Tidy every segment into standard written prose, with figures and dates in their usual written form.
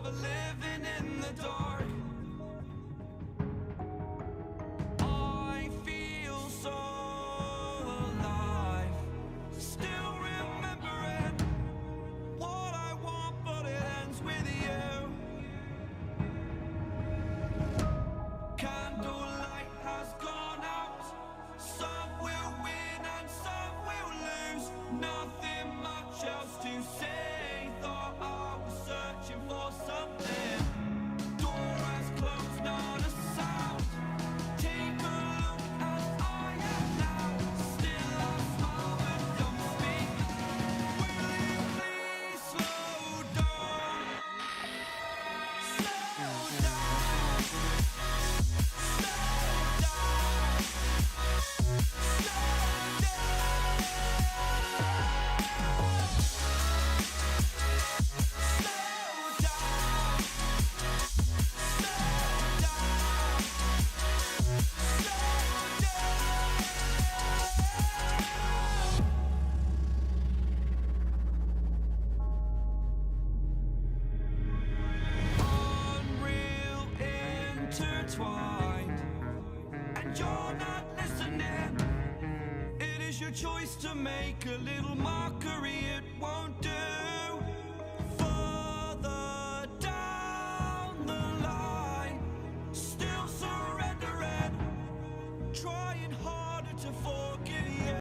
forever living in the dark. I feel so alive, still remembering what I want, but it ends with you. Candlelight has gone out. Some will win and some will lose. Nothing much else to say. Thought I was searching for something. Door has closed, not a sound. Take a look as I am now. Still I smile but don't speak. Will you please slow down? Slow down. Slow down. Slow unreal intertwined, and you're not listening. It is your choice to make a little mockery, it won't do. Further down the line, still surrendering, trying harder to forgive you.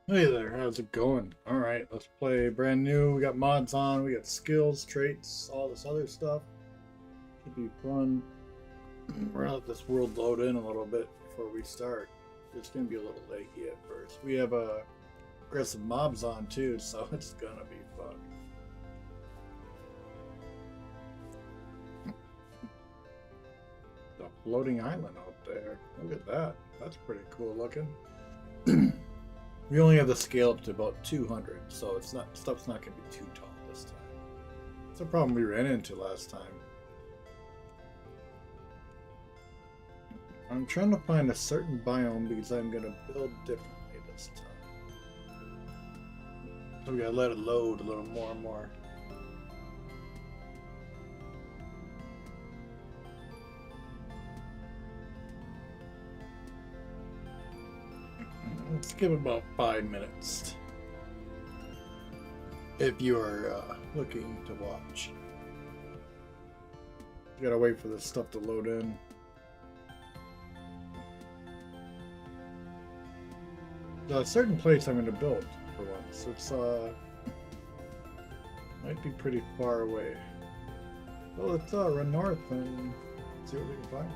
Hey there, how's it going? Alright, let's play brand new. We got mods on, we got skills, traits, all this other stuff. Should be fun. We're gonna let this world load in a little bit before we start. It's gonna be a little laggy at first. We have aggressive mobs on too, so it's gonna be fun. The floating island out there. Look at that. That's pretty cool looking. We only have the scale up to about 200, so stuff's not gonna be too tall this time. That's a problem we ran into last time. I'm trying to find a certain biome because I'm gonna build differently this time. So we gotta let it load a little more and more. Let's give it about 5 minutes. If you are looking to watch. You gotta wait for this stuff to load in. There's a certain place I'm going to build for once. It's might be pretty far away. Well, let's run north and see what we can find.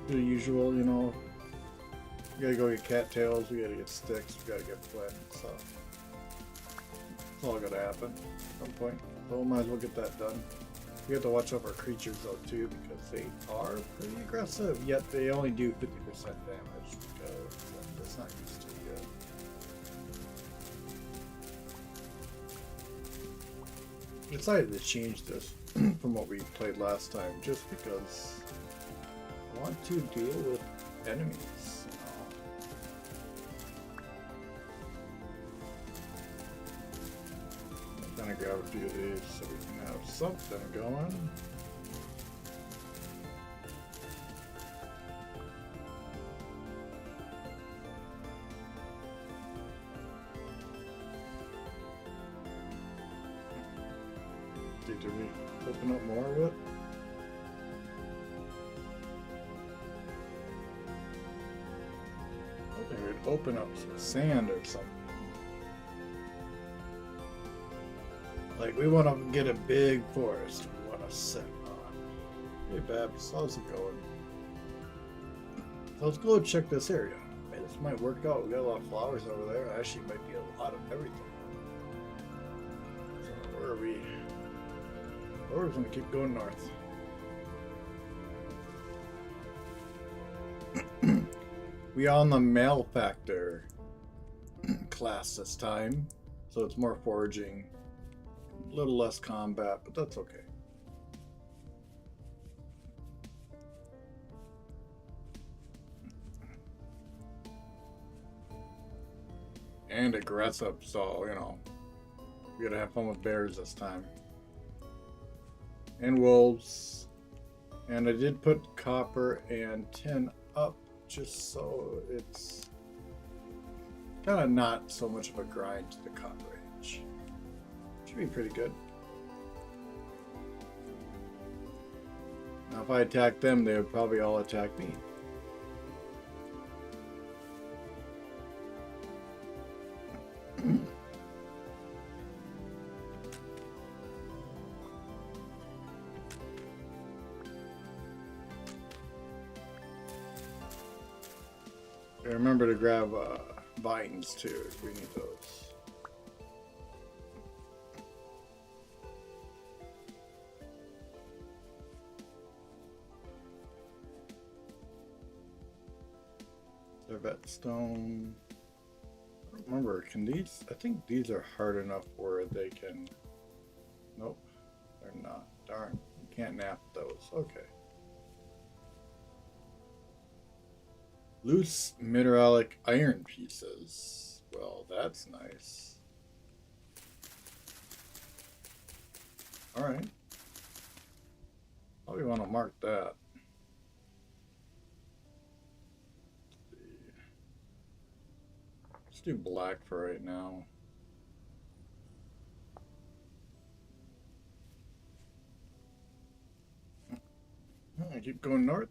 Do the usual, you know. We gotta go get cattails, we gotta get sticks, we gotta get flint, so it's all gonna happen at some point. So might as well get that done. We have to watch out for creatures though too, because they are pretty aggressive, yet they only do 50% damage because that's not used to yet. I decided to change this from what we played last time just because I want to deal with enemies. I'm gonna grab a few of these so we can have something going. Did we open up more of it? I think we'd open up some sand or something. Like, we want to get a big forest we want to sit on. Hey, Babs, how's it going? So let's go check this area. Man, this might work out. We got a lot of flowers over there. Actually, might be a lot of everything. So, where are we? Or we're going to keep going north. We are on the malefactor class this time, so it's more foraging. A little less combat, but that's okay. And aggressive, so, you know, We gotta have fun with bears this time. And wolves. And I did put copper and tin up just so it's kind of not so much of a grind to the copper age. Should be pretty good. Now if I attack them, they would probably all attack me. Remember to grab vines too if we need those. Servet stone. I don't remember, can these? I think these are hard enough where they can. Nope, they're not. Darn, you can't nap those. Okay. Loose mineralic iron pieces. Well, that's nice. Alright. Probably want to mark that. Let's do black for right now. I keep going north.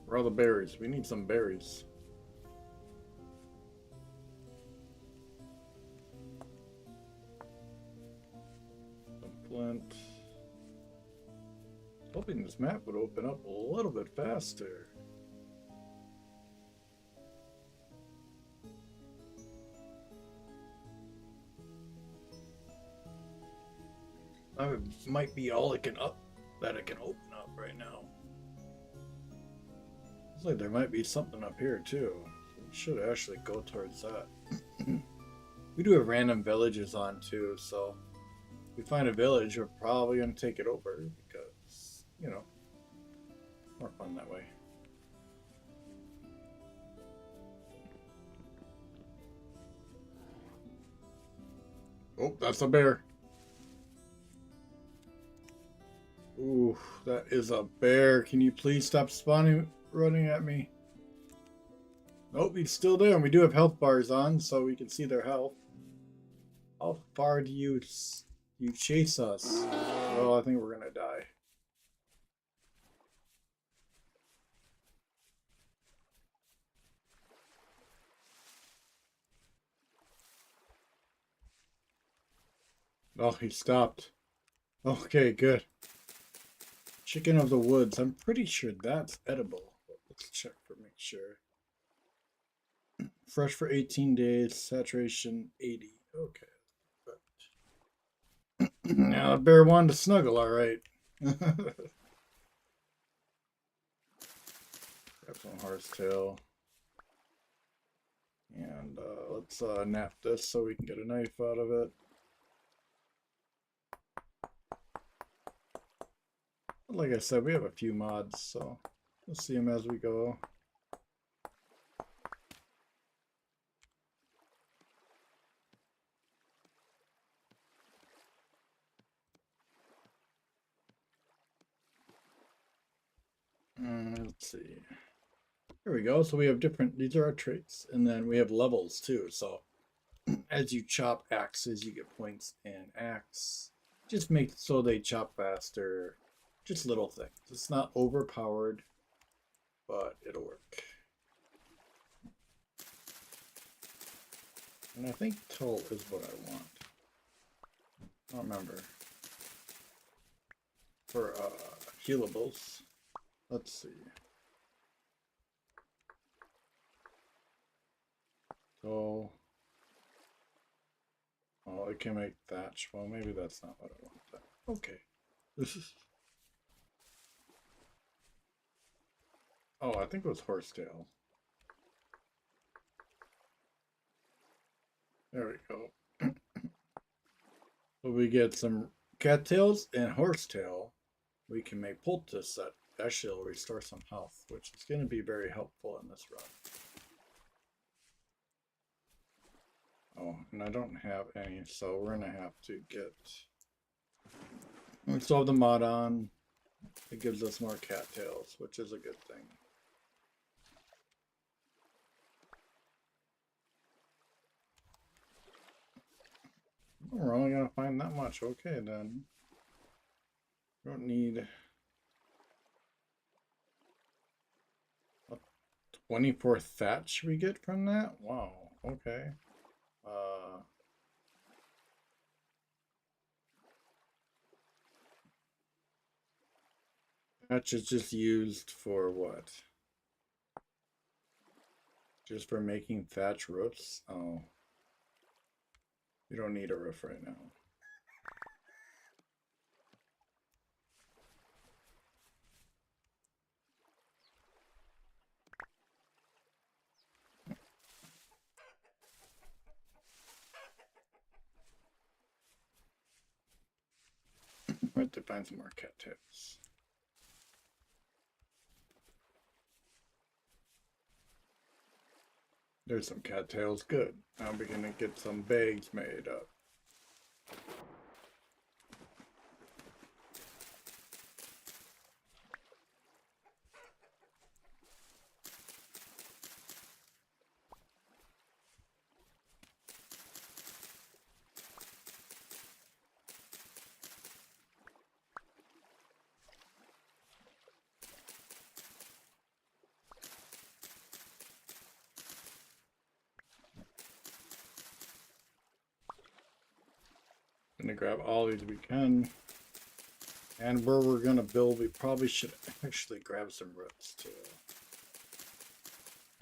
Where are all the berries? We need some berries. Some flint. Hoping this map would open up a little bit faster. That might be all it can that it can open up right now. Looks like there might be something up here too. So we should actually go towards that. We do have random villages on too, so if we find a village, we're probably gonna take it over because, you know, more fun that way. Oh, that's a bear. Ooh, that is a bear. Can you please stop running at me? Nope, he's still there. And we do have health bars on, so we can see their health. How far do you chase us? Well, I think we're gonna die. Oh, he stopped. Okay, good. Chicken of the woods. I'm pretty sure that's edible. But let's check for make sure. Fresh for 18 days. Saturation 80. Okay. Now the bear wanted to snuggle, all right. Grab some horsetail. And let's nap this so we can get a knife out of it. Like I said, we have a few mods, so we'll see them as we go. Let's see. Here we go. So we have different, these are our traits. And then we have levels too. So as you chop axes, you get points in axe. Just make so they chop faster. Just little things. It's not overpowered, but it'll work. And I think tull is what I want. I don't remember. For healables. Let's see. So, oh, it can make thatch. Well, maybe that's not what I want. Okay. This is. Oh, I think it was horsetail. There we go. So we get some cattails and horsetail, we can make poultice that actually will restore some health, which is going to be very helpful in this run. Oh, and I don't have any, so we're going to have to get... We still have the mod on. It gives us more cattails, which is a good thing. We're only going to find that much. Okay, then. We don't need... 24 thatch we get from that? Wow, okay. Thatch is just used for what? Just for making thatch roofs? Oh. We don't need a roof right now. We have to find some more cattails. There's some cattails, good. Now we're gonna get some bags made up. Gonna grab all these we can. And where we're gonna build, we probably should actually grab some roots too.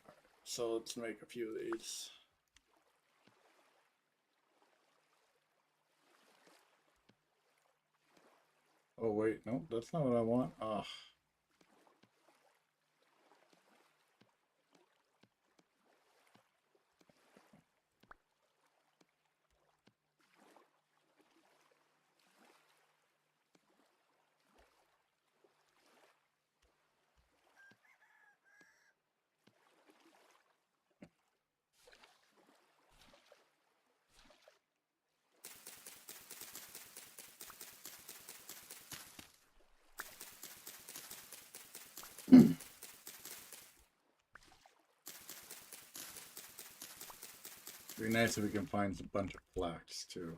Alright, so let's make a few of these. Oh wait, nope, that's not what I want. Ugh. It'd be nice if we can find a bunch of flax too.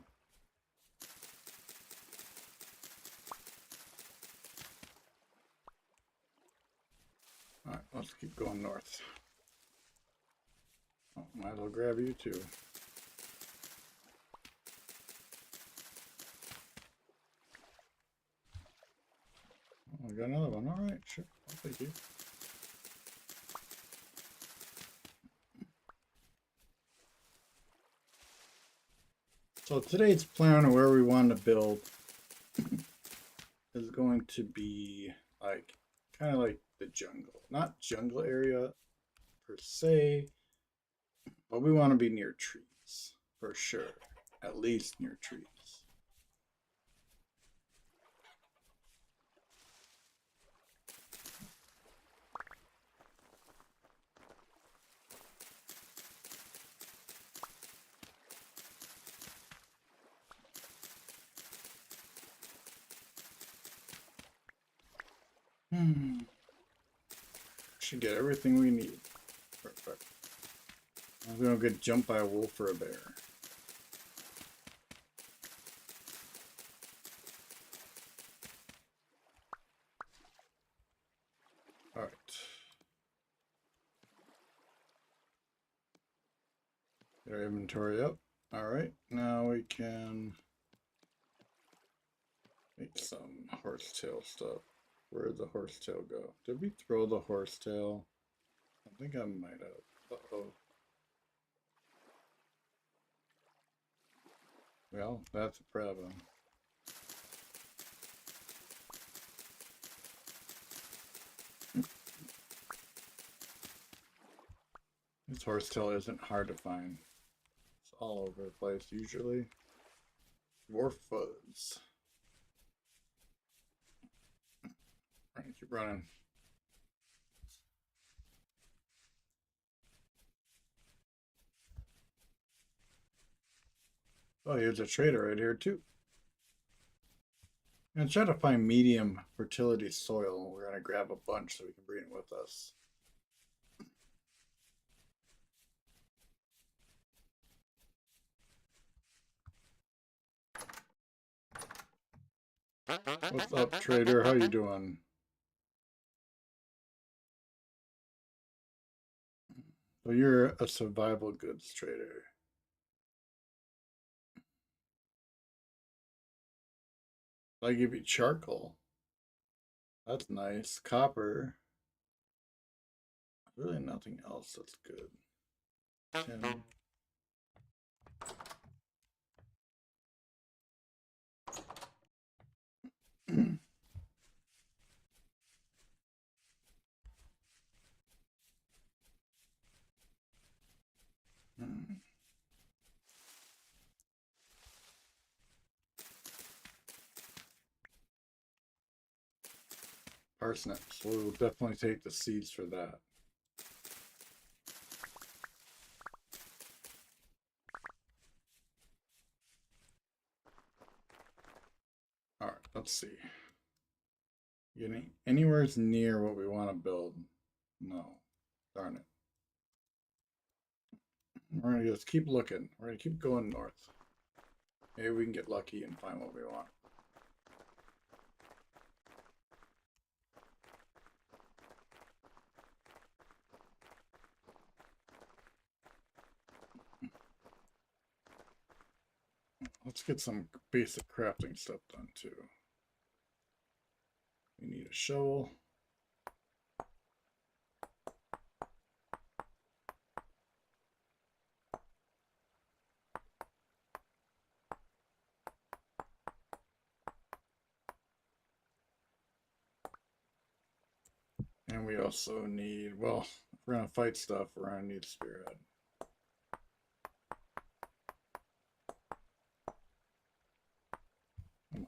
Alright, let's keep going north. Oh, might as well grab you too. Oh, I got another one. Alright, sure. I'll take you. So today's plan of where we want to build is going to be like kind of like the jungle. Not jungle area per se, but we want to be near trees for sure. At least near trees. Should get everything we need. Perfect. I'm gonna get jumped by a wolf or a bear. Alright. Get our inventory up. Alright, now we can make some horsetail stuff. Where'd the horsetail go? Did we throw the horsetail? I think I might have. Uh-oh. Well, that's a problem. This horsetail isn't hard to find. It's all over the place usually. Dwarf fuzz. Keep running. Oh, here's a trader right here too. I'm gonna try to find medium fertility soil. We're gonna grab a bunch so we can bring it with us. What's up, trader? How you doing? So you're a survival goods trader. I give you charcoal. That's nice. Copper. Really nothing else that's good. 10. Parsnips. We'll definitely take the seeds for that. Alright, let's see. Getting anywhere near what we want to build? No. Darn it. We're gonna just keep looking. We're gonna keep going north. Maybe we can get lucky and find what we want. Let's get some basic crafting stuff done too. We need a shovel. And we also need, well, if we're gonna fight stuff, we're gonna need a spearhead. Come on.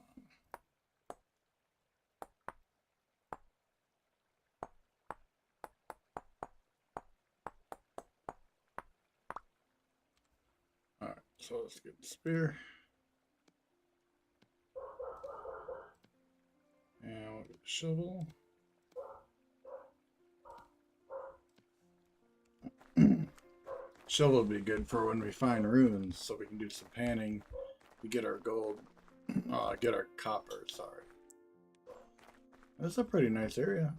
Alright, so let's get the spear. And we'll get the shovel. Shovel will be good for when we find runes, so we can do some panning to get our gold, get our copper, sorry. That's a pretty nice area.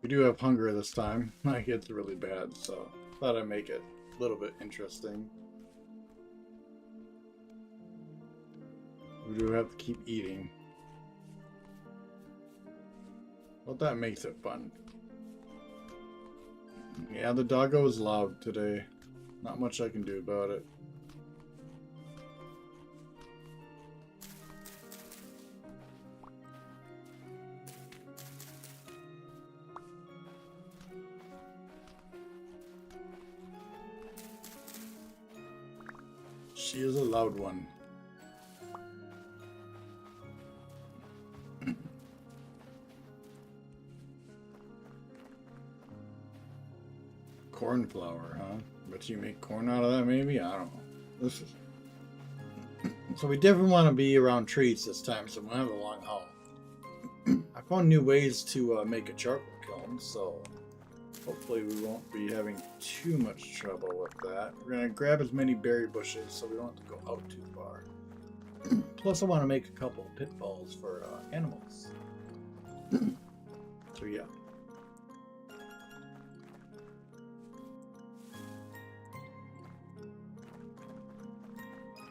We do have hunger this time. Like, it's really bad, so thought I'd make it a little bit interesting. We do have to keep eating. But that makes it fun. Yeah, the doggo is loud today. Not much I can do about it. She is a loud one. Cornflower, huh? But you make corn out of that, maybe? I don't know. This is... So we definitely want to be around trees this time, so we'll have a long haul. I found new ways to make a charcoal kiln, so hopefully we won't be having too much trouble with that. We're going to grab as many berry bushes so we don't have to go out too far. Plus I want to make a couple of pitfalls for animals. So yeah.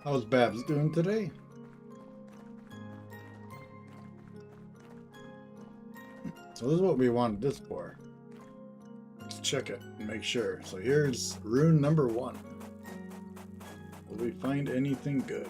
How's Babs doing today? So this is what we wanted this for. Let's check it and make sure. So here's rune number 1. Will we find anything good?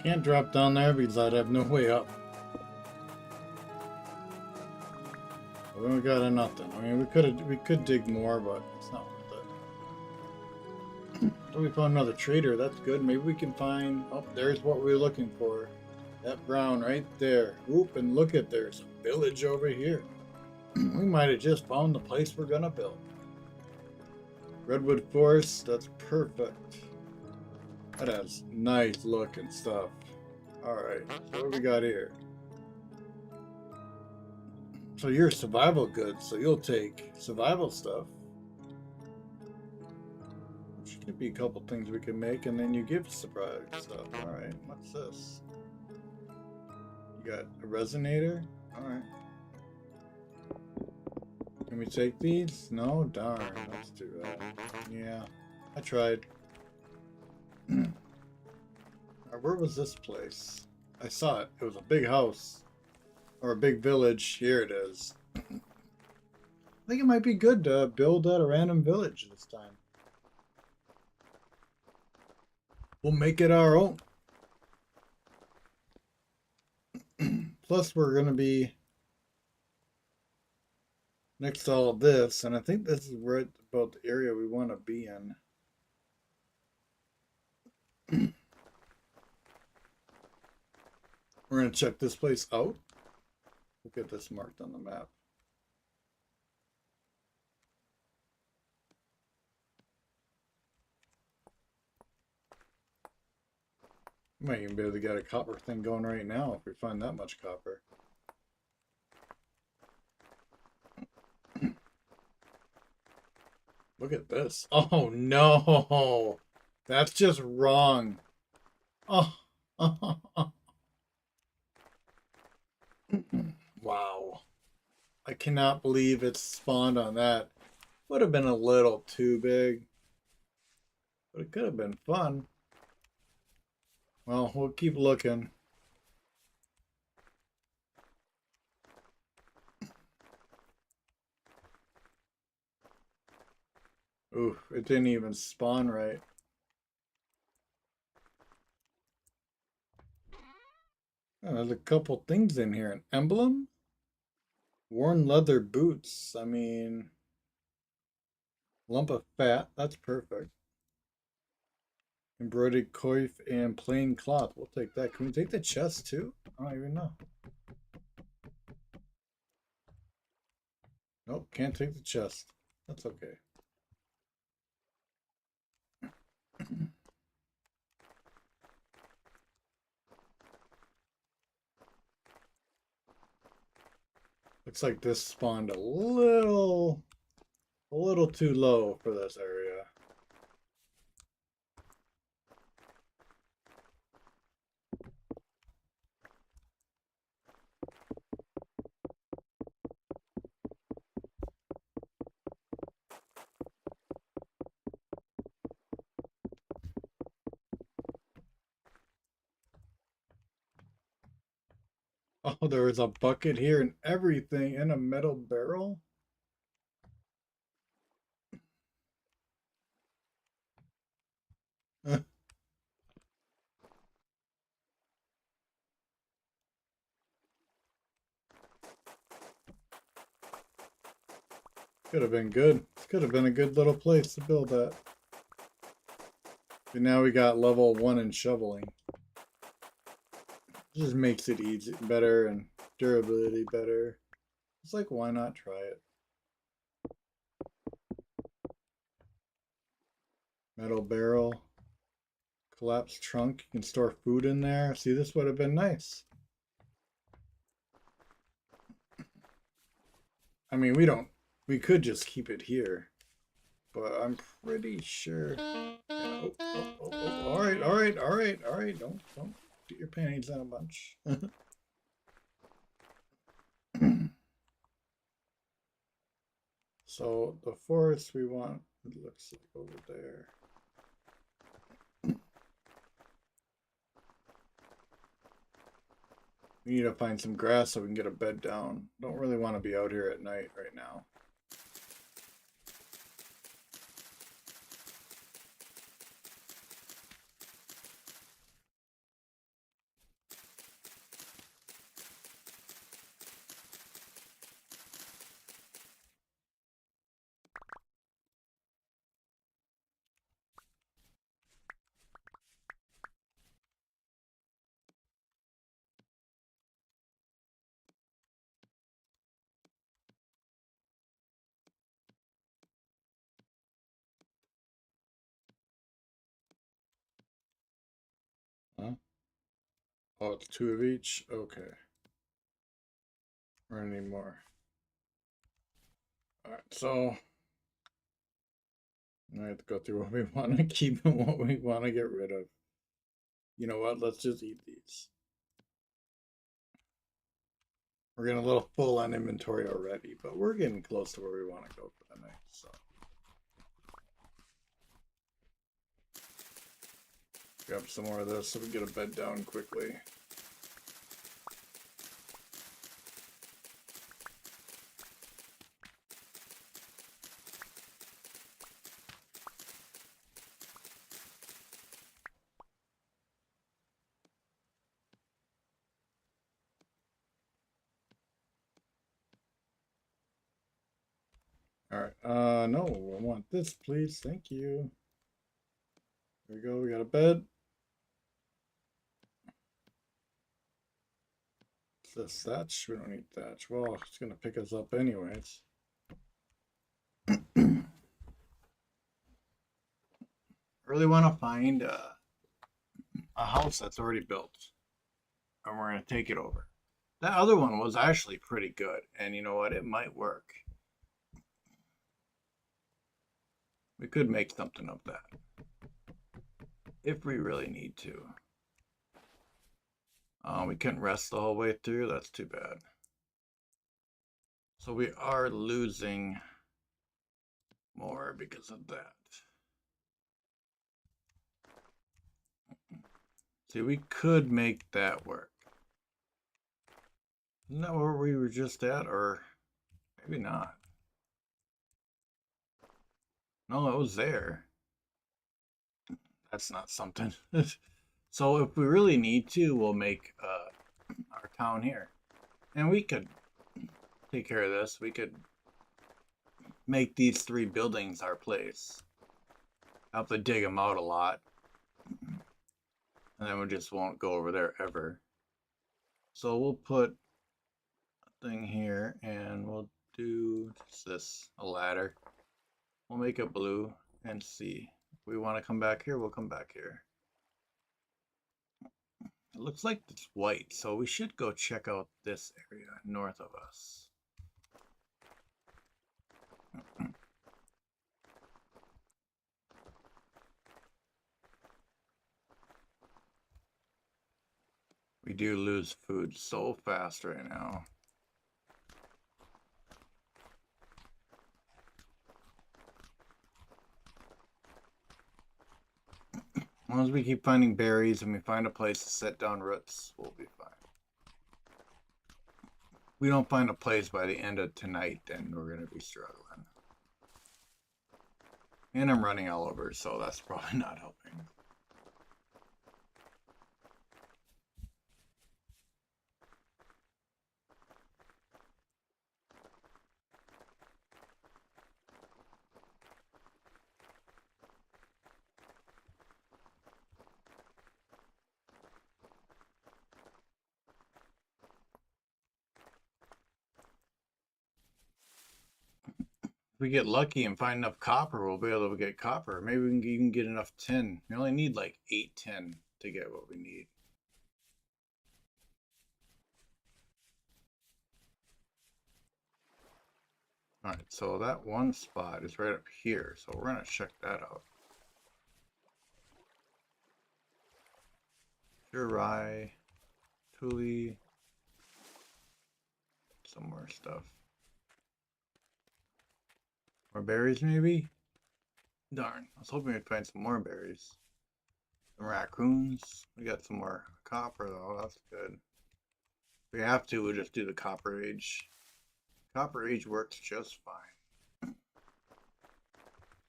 Can't drop down there because I'd have no way up. We don't got nothing. I mean, we could dig more, but it's not worth it. So we found another trader. That's good. Maybe we can find. Oh, there's what we were looking for. That brown right there. Oop, and look at there's a village over here. We might have just found the place we're gonna build. Redwood Forest. That's perfect. That has nice look and stuff. All right. So what we got here? So you're survival goods, so you'll take survival stuff. Which could be a couple things we can make, and then you give surprise stuff. Alright, what's this? You got a resonator? Alright. Can we take these? No? Darn, let's do that. Yeah, I tried. Where was this place? I saw it. It was a big house. Or a big village. Here it is. I think it might be good to build at a random village this time. We'll make it our own. Plus, we're going to be next to all of this, and I think this is right about the area we want to be in. We're going to check this place out. Look at this marked on the map. We might even be able to get a copper thing going right now if we find that much copper. Look at this. Oh no! That's just wrong. Oh. Wow. I cannot believe it spawned on that. Would have been a little too big. But it could have been fun. Well, we'll keep looking. Ooh, it didn't even spawn right. Oh, there's a couple things in here. An emblem? Worn leather boots. I mean, lump of fat. That's perfect. Embroidered coif and plain cloth. We'll take that. Can we take the chest too? I don't even know. Nope, can't take the chest. That's okay. Looks like this spawned a little too low for this area. Oh, there was a bucket here and everything in a metal barrel. Could have been good. Could have been a good little place to build that. But now we got level 1 in shoveling. It just makes it easy, better, and durability better. It's like, why not try it? Metal barrel. Collapsed trunk. You can store food in there. See, this would have been nice. I mean, we could just keep it here. But I'm pretty sure. Yeah, all right. Don't get your panties in a bunch. So the forest we want, it looks like over there. We need to find some grass so we can get a bed down. Don't really want to be out here at night right now. Oh, it's 2 of each? Okay. Or any more. Alright, so I have to go through what we want to keep and what we want to get rid of. You know what? Let's just eat these. We're getting a little full on inventory already, but we're getting close to where we want to go for the night, so. Grab some more of this so we get a bed down quickly. Alright, no, I want this, please. Thank you. There we go, we got a bed. This thatch? We don't need thatch. Well, it's gonna pick us up anyways. Really want to find a house that's already built, and we're gonna take it over. That other one was actually pretty good, and you know what? It might work. We could make something of that if we really need to. We couldn't rest the whole way through. That's too bad. So we are losing more because of that. See, we could make that work. Isn't that where we were just at? Or maybe not. No, it was there. That's not something. So if we really need to, we'll make our town here. And we could take care of this. We could make these 3 buildings our place. Have to dig them out a lot. And then we just won't go over there ever. So we'll put a thing here and we'll do just this, a ladder. We'll make it blue and see. If we want to come back here, we'll come back here. It looks like it's white, so we should go check out this area north of us. We do lose food so fast right now. As long as we keep finding berries and we find a place to set down roots, we'll be fine. If we don't find a place by the end of tonight, then we're going to be struggling. And I'm running all over, so that's probably not helping. If we get lucky and find enough copper, we'll be able to get copper. Maybe we can even get enough tin. We only need like 8 tin to get what we need. Alright, so that one spot is right up here, so we're going to check that out. Sure, rye, tule, some more stuff. More berries, maybe? Darn, I was hoping we'd find some more berries. Some raccoons. We got some more copper, though. That's good. If we have to, we'll just do the copper age. Copper age works just fine.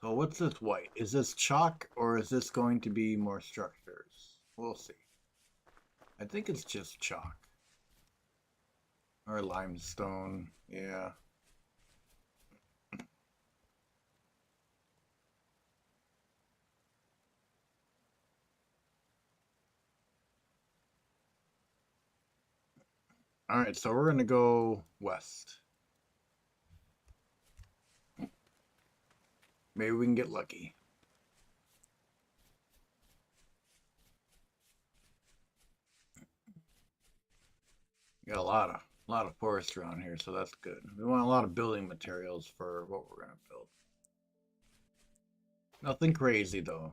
So what's this white? Is this chalk, or is this going to be more structures? We'll see. I think it's just chalk. Or limestone, yeah. Alright, so we're gonna go west. Maybe we can get lucky. We got a lot of forest around here, so that's good. We want a lot of building materials for what we're gonna build. Nothing crazy though.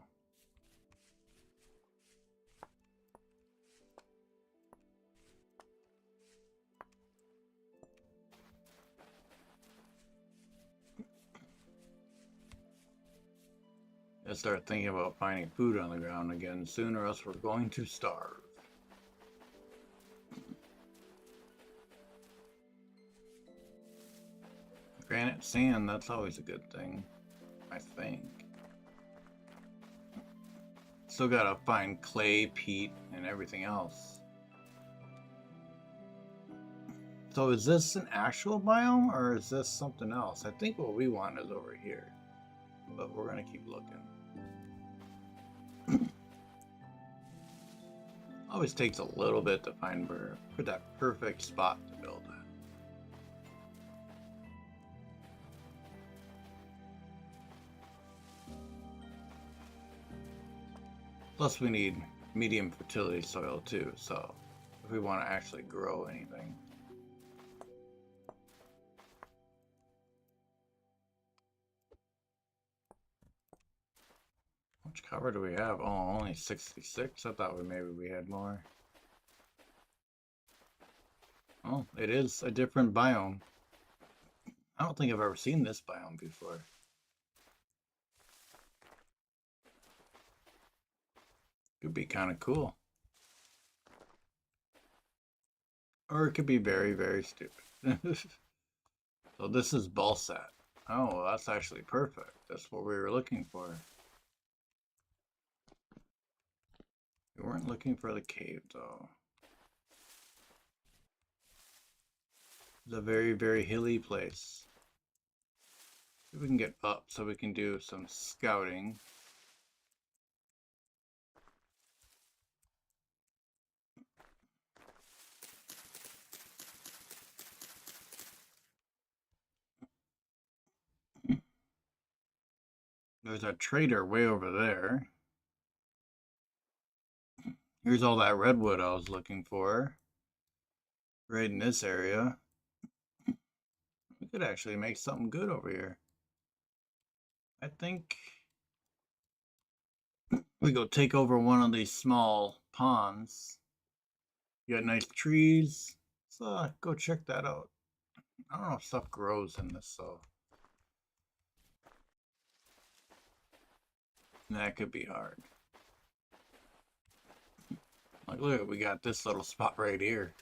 Let's start thinking about finding food on the ground again soon, or else we're going to starve. Granite sand, that's always a good thing, I think. Still gotta find clay, peat, and everything else. So is this an actual biome, or is this something else? I think what we want is over here, but we're gonna keep looking. Always takes a little bit to find for that perfect spot to build at. Plus we need medium fertility soil too, so if we want to actually grow anything. How much cover do we have? Oh, only 66? I thought maybe we had more. Oh, it is a different biome. I don't think I've ever seen this biome before. Could be kind of cool. Or it could be very, very stupid. So this is Balsat. Oh, that's actually perfect. That's what we were looking for. We weren't looking for the cave, though. It's a very, very hilly place. If we can get up so we can do some scouting. There's a trader way over there. Here's all that redwood I was looking for. Right in this area. We could actually make something good over here. I think we go take over one of these small ponds. You got nice trees. So go check that out. I don't know if stuff grows in this, so that could be hard. Like, look, we got this little spot right here.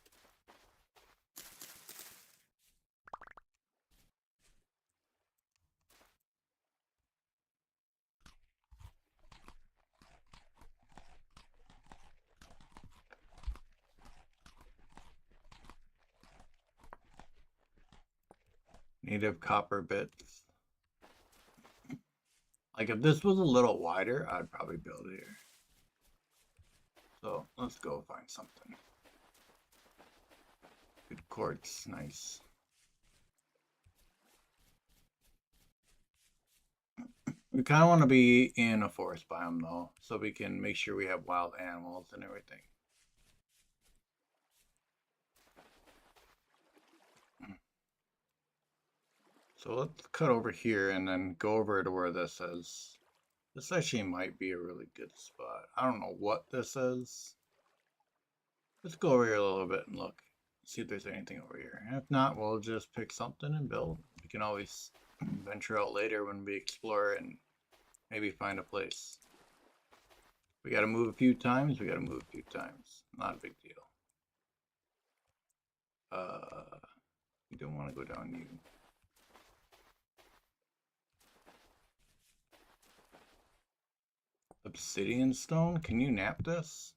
Native copper bits. Like, if this was a little wider, I'd probably build here. So, let's go find something. Good quartz, nice. We kind of want to be in a forest biome, though, so we can make sure we have wild animals and everything. So let's cut over here and then go over to where this is. This actually might be a really good spot. I don't know what this is. Let's go over here a little bit and look. See if there's anything over here. If not, we'll just pick something and build. We can always venture out later when we explore and maybe find a place. We gotta move a few times, we gotta move a few times. Not a big deal. We don't want to go down you. Obsidian stone? Can you nap this?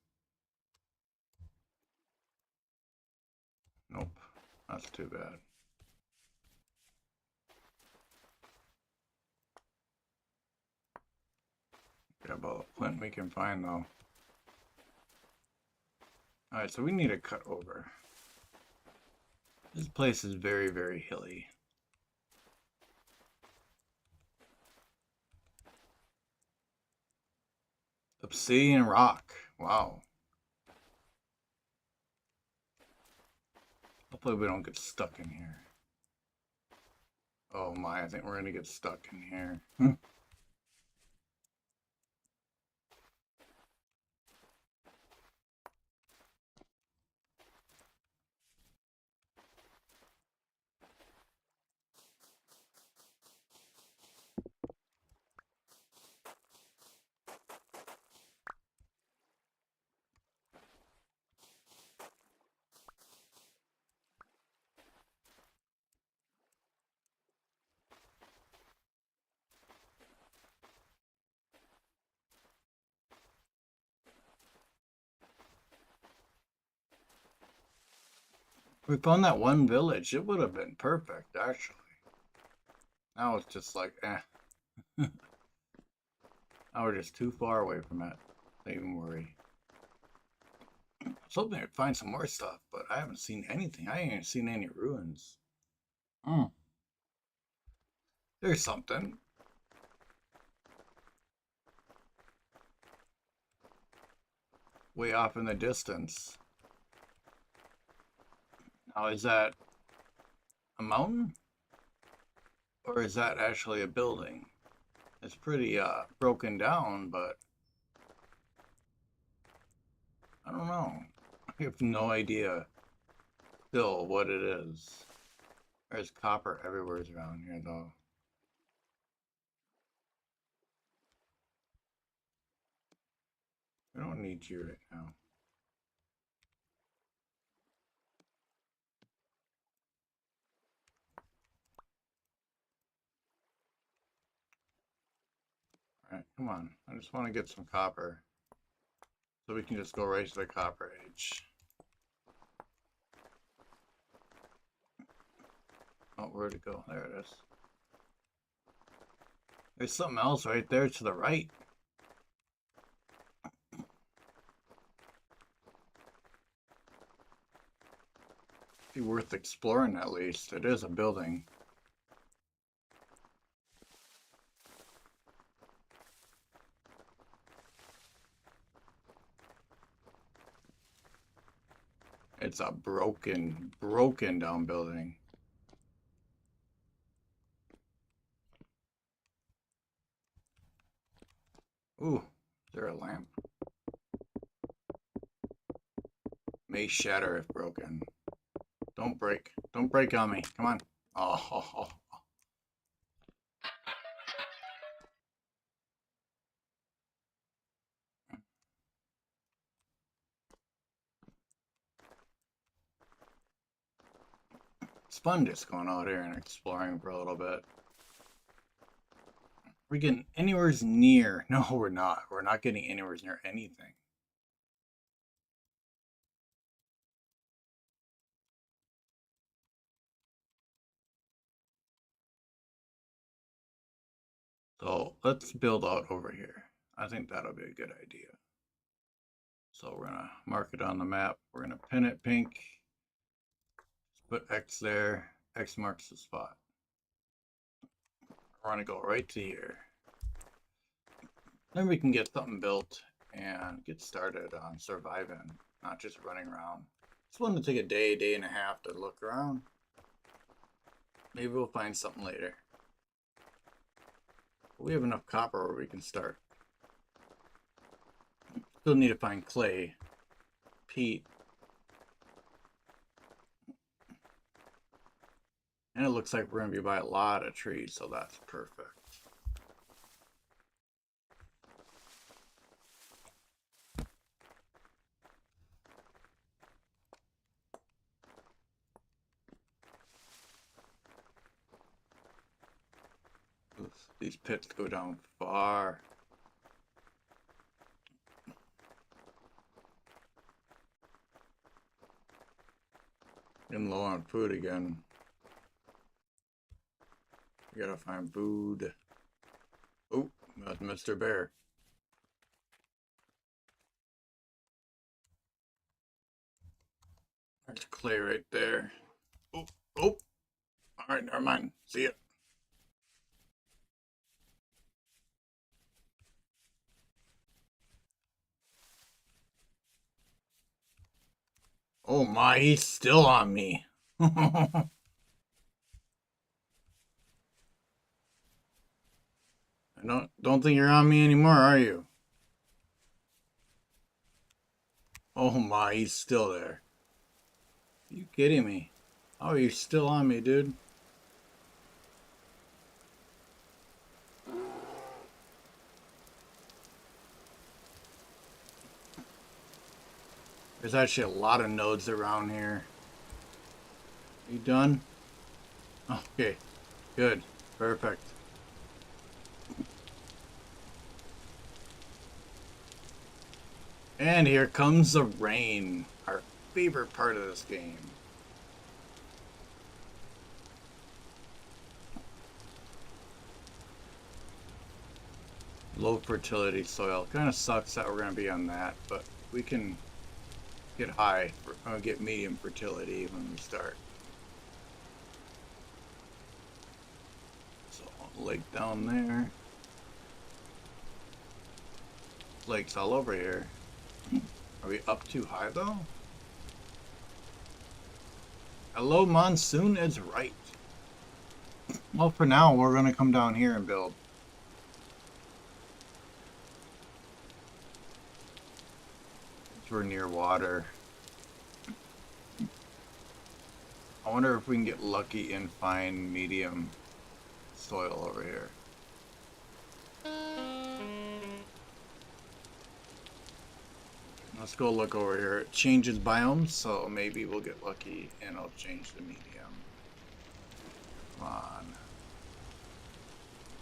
Nope. That's too bad. Grab all the flint we can find though. Alright, so we need to cut over. This place is very, very hilly. Obsidian rock. Wow. Hopefully we don't get stuck in here. Oh my, I think we're gonna get stuck in here. We found that one village. It would have been perfect, actually. Now it's just like, eh. Now we're just too far away from it. Don't even worry. I was hoping I'd find some more stuff, but I haven't seen anything. I ain't even seen any ruins. There's something. Way off in the distance. Now, is that a mountain? Or is that actually a building? It's pretty broken down, but I don't know. I have no idea still what it is. There's copper everywhere around here, though. We don't need you right now. Alright, come on. I just want to get some copper. So we can just go right to the copper age. Oh, where'd it go? There it is. There's something else right there to the right. Be worth exploring at least. It is a building. It's a broken down building. Ooh, is there a lamp? May shatter if broken. Don't break. Don't break on me. Come on. Oh. It's fun just going out here and exploring for a little bit. We're getting anywhere near. No, we're not. We're not getting anywhere near anything. So let's build out over here. I think that'll be a good idea. So we're gonna mark it on the map. We're gonna pin it pink. Put X there. X marks the spot. We're gonna go right to here. Then we can get something built and get started on surviving, not just running around. Just wanted to take a day and a half to look around. Maybe we'll find something later. We have enough copper where we can start. Still need to find clay, peat, and it looks like we're going to be by a lot of trees, so that's perfect. Oof, these pits go down far. Getting low on food again. We gotta find food. Oh, that's Mr. Bear. There's clay right there. Oh. Alright, never mind. See ya. Oh my, he's still on me. I don't think you're on me anymore, are you? Oh my, he's still there. Are you kidding me? Oh, you're still on me, dude. There's actually a lot of nodes around here. Are you done? Okay, good. Perfect. And here comes the rain, our favorite part of this game. Low fertility soil. Kind of sucks that we're going to be on that, but we can get get medium fertility when we start. So, lake down there. Lakes all over here. Are we up too high though? Hello, monsoon is right. Well, for now, we're going to come down here and build. We're near water. I wonder if we can get lucky and find medium soil over here. Let's go look over here. It changes biomes, so maybe we'll get lucky and it'll change the medium. Come on.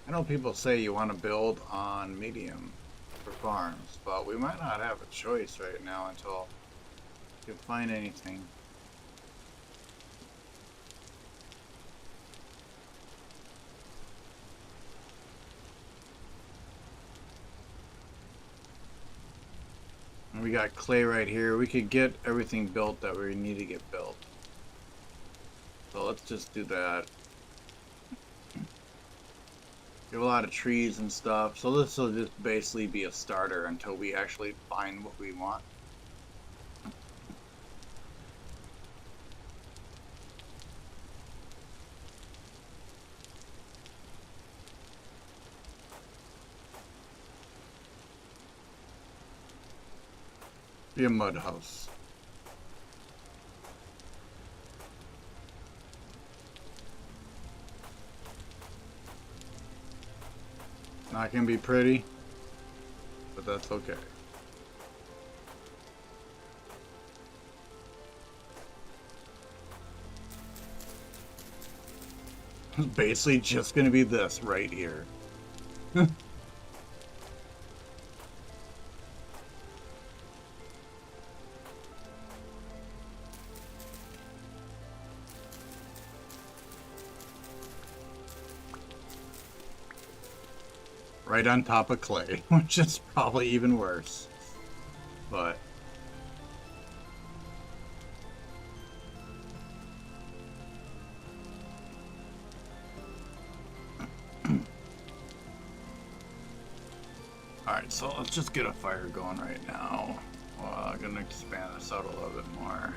I know people say you want to build on medium for farms, but we might not have a choice right now until we can find anything. And we got clay right here. We could get everything built that we need to get built. So let's just do that. We have a lot of trees and stuff, so this will just basically be a starter until we actually find what we want. Be a mud house. Not gonna be pretty, but that's okay. It's basically just gonna be this right here. Right on top of clay, which is probably even worse. But alright, so let's just get a fire going right now. I'm gonna expand this out a little bit more.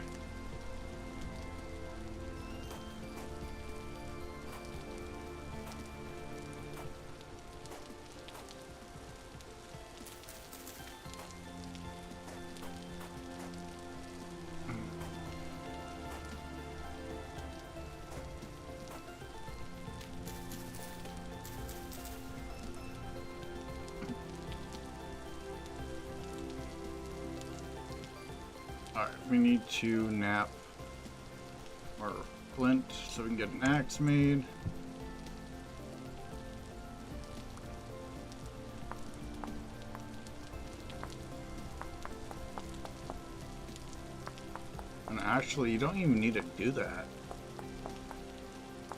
Alright, we need to nap our flint so we can get an axe made. And actually, you don't even need to do that. I'll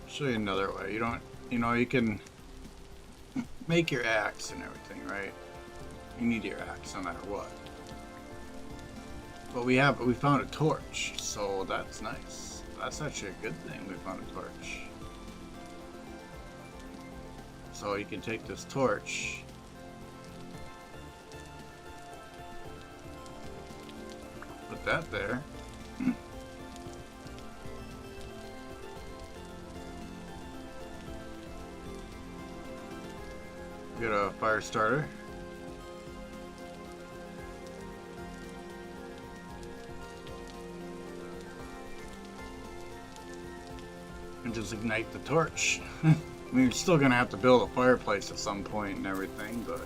show you another way. You can make your axe and everything, right? You need your axe no matter what. But we found a torch, so that's nice. That's actually a good thing we found a torch. So you can take this torch, put that there, Get a fire starter. And just ignite the torch. I mean, you're still gonna have to build a fireplace at some point and everything, but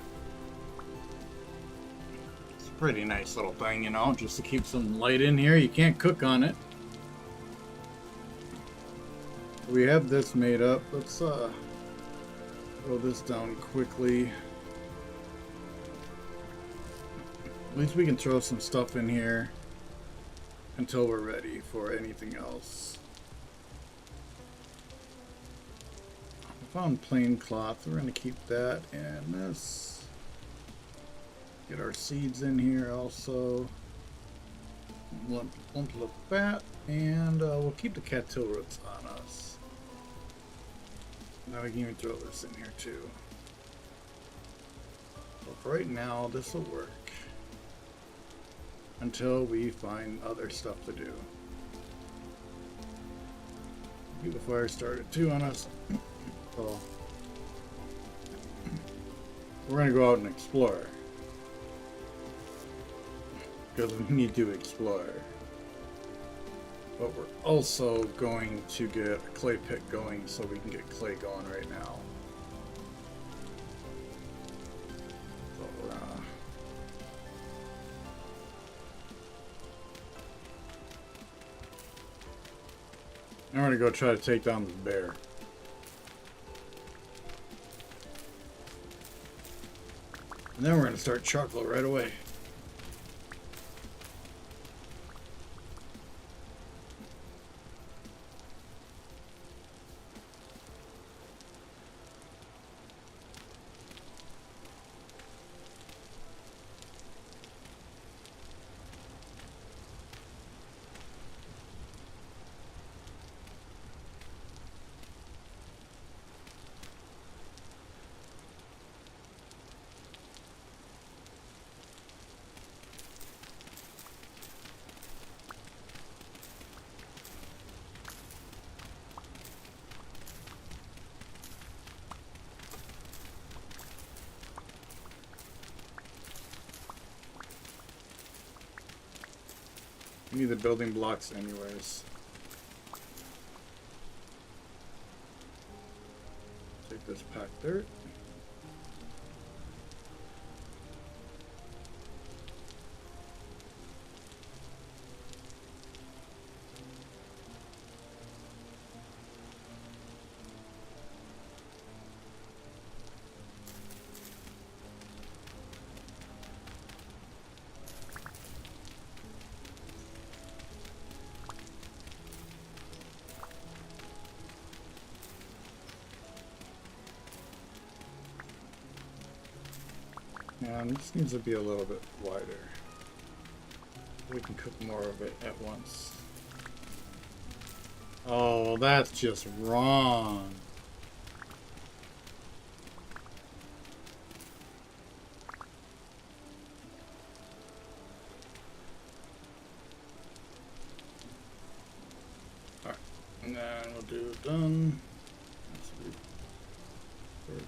it's a pretty nice little thing, you know, just to keep some light in here. You can't cook on it. We have this made up. Let's throw this down quickly. At least we can throw some stuff in here until we're ready for anything else. I found plain cloth. We're going to keep that and this. Get our seeds in here also. Lump of fat. And we'll keep the cattail roots on us. Now we can even throw this in here too. So for right now, this will work. Until we find other stuff to do. Keep the fire started too on us. So we're going to go out and explore. Because we need to explore. But we're also going to get a clay pit going so we can get clay going right now. So we're I'm going to go try to take down this bear. And then we're going to start chocolate right away. We need the building blocks anyways. Take this packed dirt. And this needs to be a little bit wider. We can cook more of it at once. Oh, that's just wrong. Alright, and then we'll do done. That's first.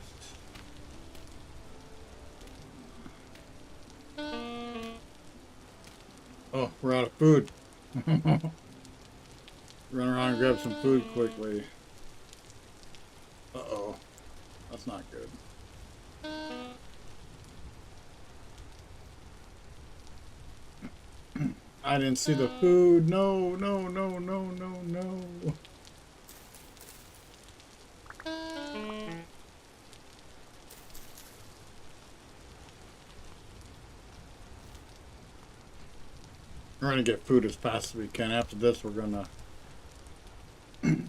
Oh, we're out of food. Run around and grab some food quickly. Uh-oh. That's not good. I didn't see the food. No, no, no, no, no, no. We're gonna get food as fast as we can. After this, we're gonna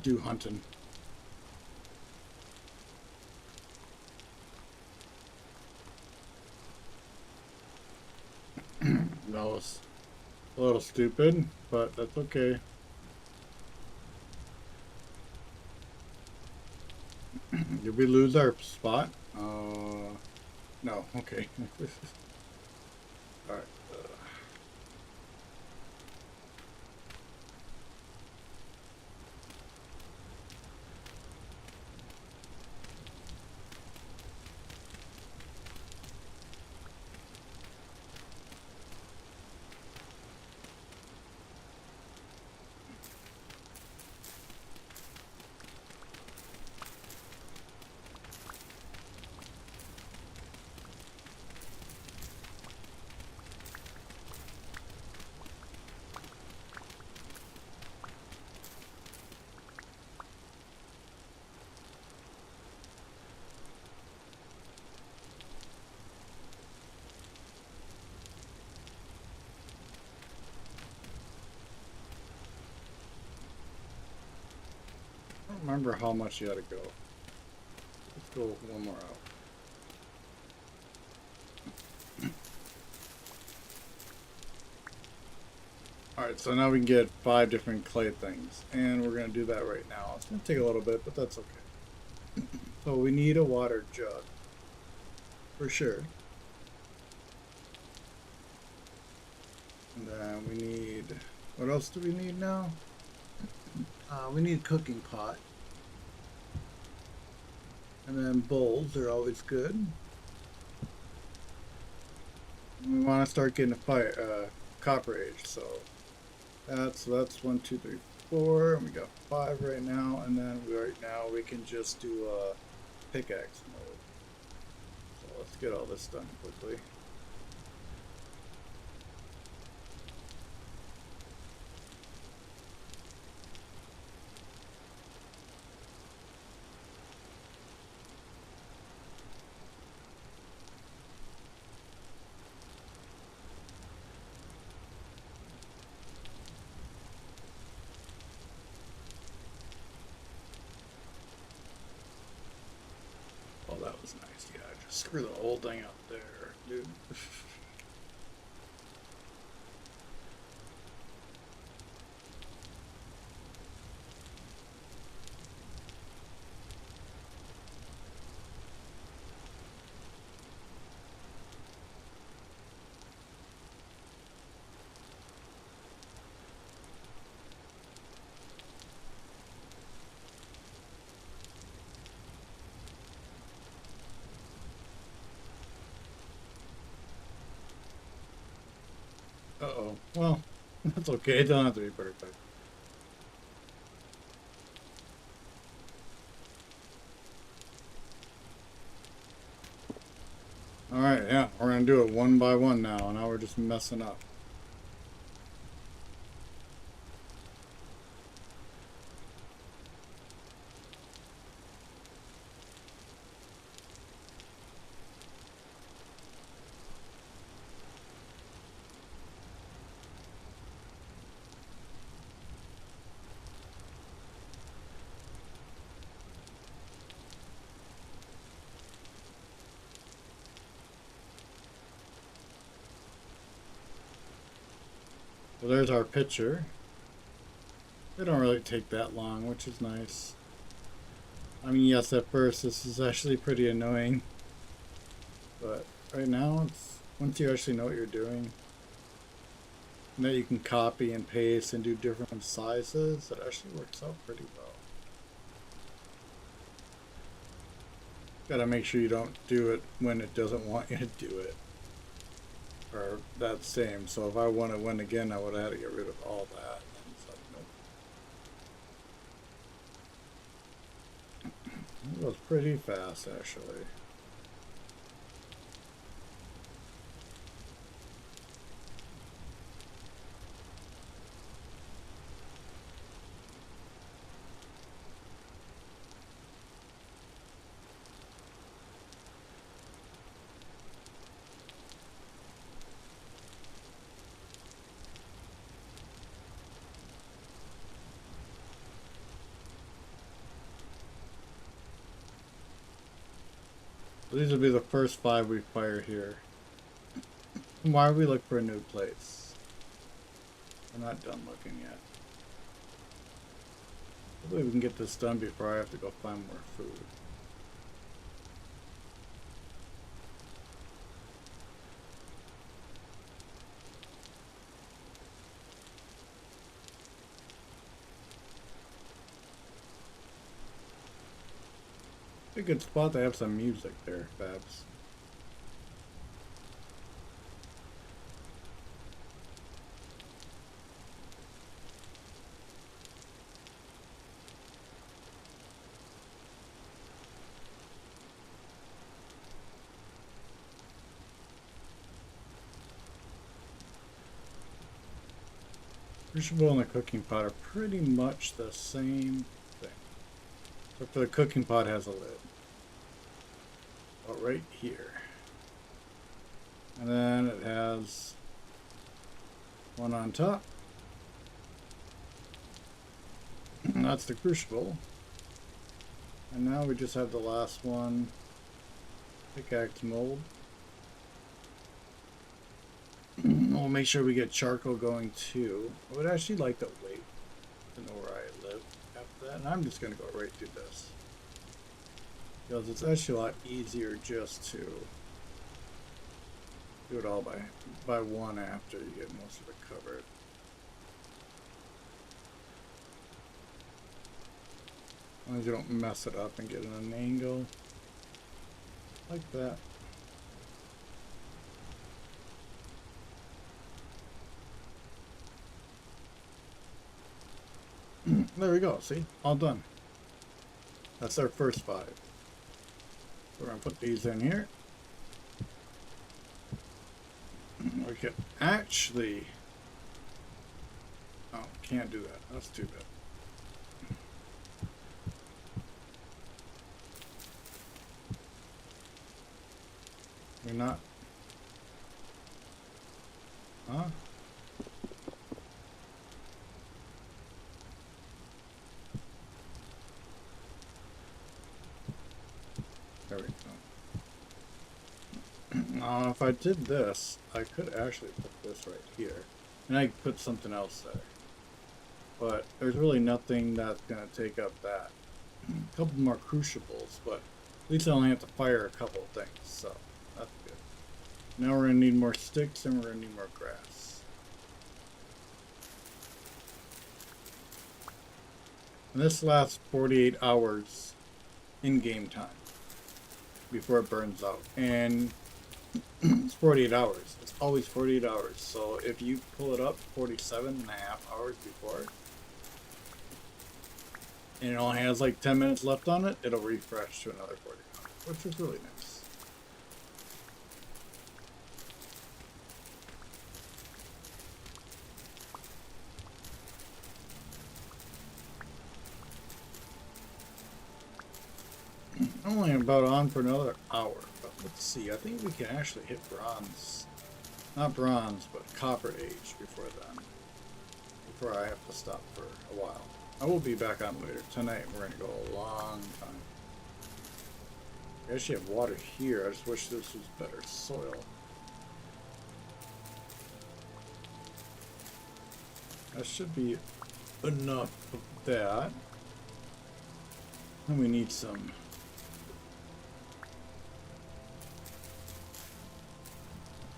do hunting. That was a little stupid, but that's okay. Did we lose our spot? No. Okay. All right. remember how much you had to go. Let's go one more out. Alright, so now we can get 5 different clay things, and we're going to do that right now. It's going to take a little bit, but that's okay. So we need a water jug, for sure. And then we need, what else do we need now? We need a cooking pot. And then bowls are always good. We want to start getting a fire, copper age, so that's 1, 2, 3, 4, and we got 5 right now, and then right now we can just do pickaxe mode. So let's get all this done quickly. Oh, that was nice. Yeah, just screw the whole thing up there, dude. Uh-oh. Well, that's okay. It doesn't have to be perfect. Alright, yeah. We're going to do it one by one now. Now we're just messing up. Well, there's our picture. They don't really take that long, which is nice. I mean, yes, at first this is actually pretty annoying. But right now, it's once you actually know what you're doing, and that you can copy and paste and do different sizes, it actually works out pretty well. Gotta make sure you don't do it when it doesn't want you to do it. Or that same. So if I want to win again, I would have had to get rid of all that. And it's like, nope. It goes pretty fast, actually. These will be the first 5 we fire here. Why would we look for a new place? We're not done looking yet. Hopefully we can get this done before I have to go find more food. A good spot to have some music there, Babs. Crucible and the cooking pot are pretty much the same thing. Except for the cooking pot has a lid. About right here. And then it has one on top. And that's the crucible. And now we just have the last one. Pickaxe mold. We'll make sure we get charcoal going too. I would actually like to wait to know where I live after that. And I'm just going to go right through this. Because it's actually a lot easier just to do it all by one after you get most of it covered. As long as you don't mess it up and get in an angle like that. There we go, see? All done. That's our first 5. We're going to put these in here. We could actually... Oh, can't do that. That's too bad. We're not... Huh? There we go. Now, if I did this, I could actually put this right here. And I could put something else there. But there's really nothing that's going to take up that. A couple more crucibles, but at least I only have to fire a couple of things, so that's good. Now we're going to need more sticks and we're going to need more grass. And this lasts 48 hours in game time before it burns out. And it's 48 hours. It's always 48 hours. So if you pull it up 47.5 hours before, and it only has like 10 minutes left on it, it'll refresh to another 40 hours, which is really nice. I'm only about on for another hour, but let's see. I think we can actually hit bronze. Not bronze, but copper age before then. Before I have to stop for a while. I will be back on later. Tonight we're going to go a long time. We actually have water here. I just wish this was better soil. That should be enough of that. And we need some...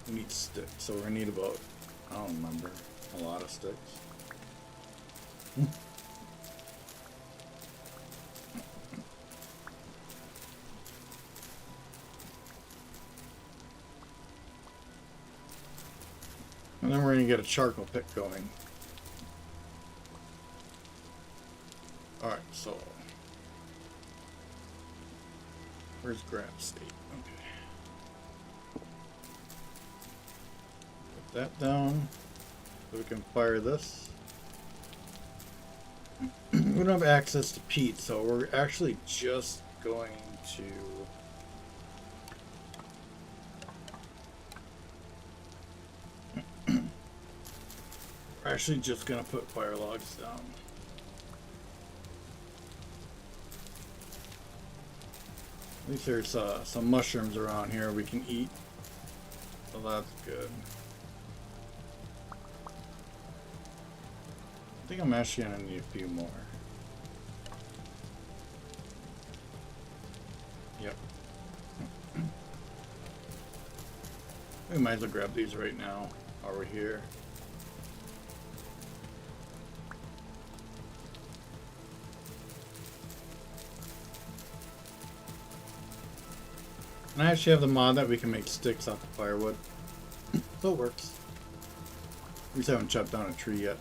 We need sticks, so we're going to need about, I don't remember, a lot of sticks. And then we're going to get a charcoal pit going. Alright, so... Where's Grab State? Okay. Put that down. So we can fire this. We don't have access to peat, so we're actually just going to... We're actually just going to put fire logs down. At least there's some mushrooms around here we can eat. So that's good. I think I'm actually going to need a few more. Yep. We might as well grab these right now while we're here. And I actually have the mod that we can make sticks off of firewood. So it works. We just haven't chopped down a tree yet.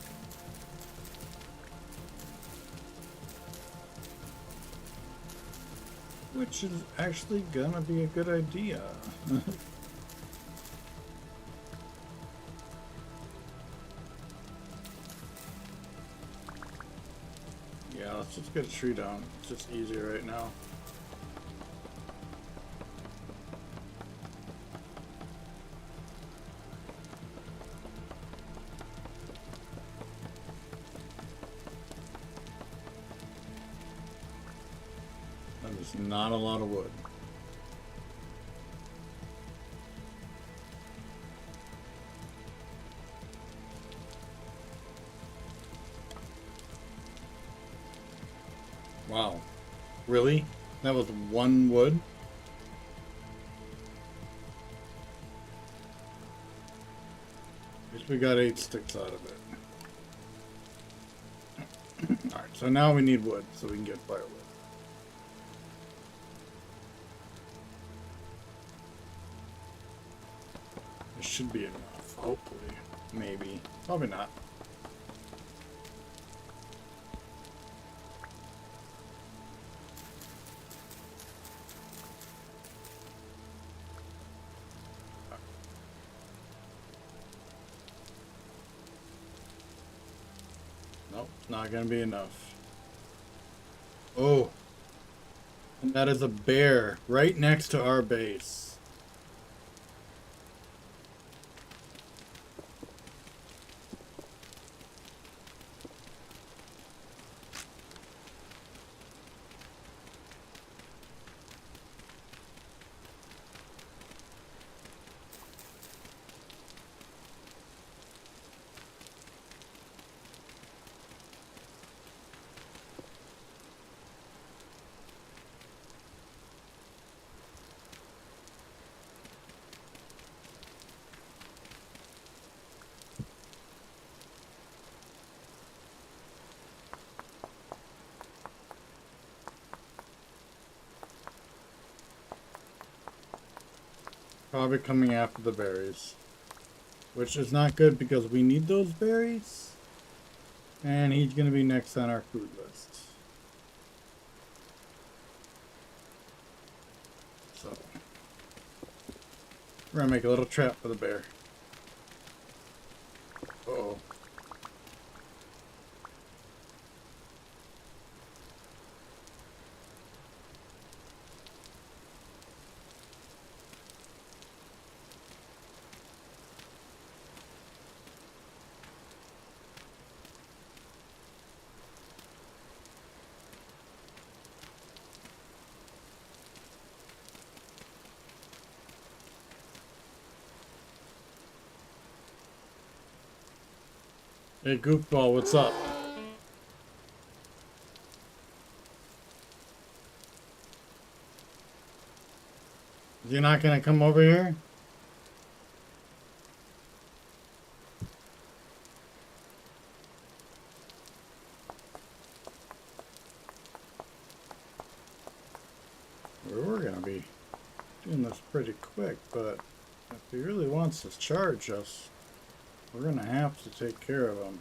Which is actually gonna be a good idea. Yeah, let's just get a tree down. It's just easier right now. Just not a lot of wood. Wow. Really? That was one wood? At least we got 8 sticks out of it. Alright, so now we need wood so we can get firewood. This should be enough, hopefully. Maybe. Probably not. Nope, not gonna be enough. Oh. And that is a bear right next to our base. Probably coming after the berries. Which is not good because we need those berries. And he's going to be next on our food list. So, we're going to make a little trap for the bear. Uh-oh. Hey, goofball, what's up? You're not gonna come over here? We were gonna be doing this pretty quick, but if he really wants to charge us, we're gonna have to take care of him.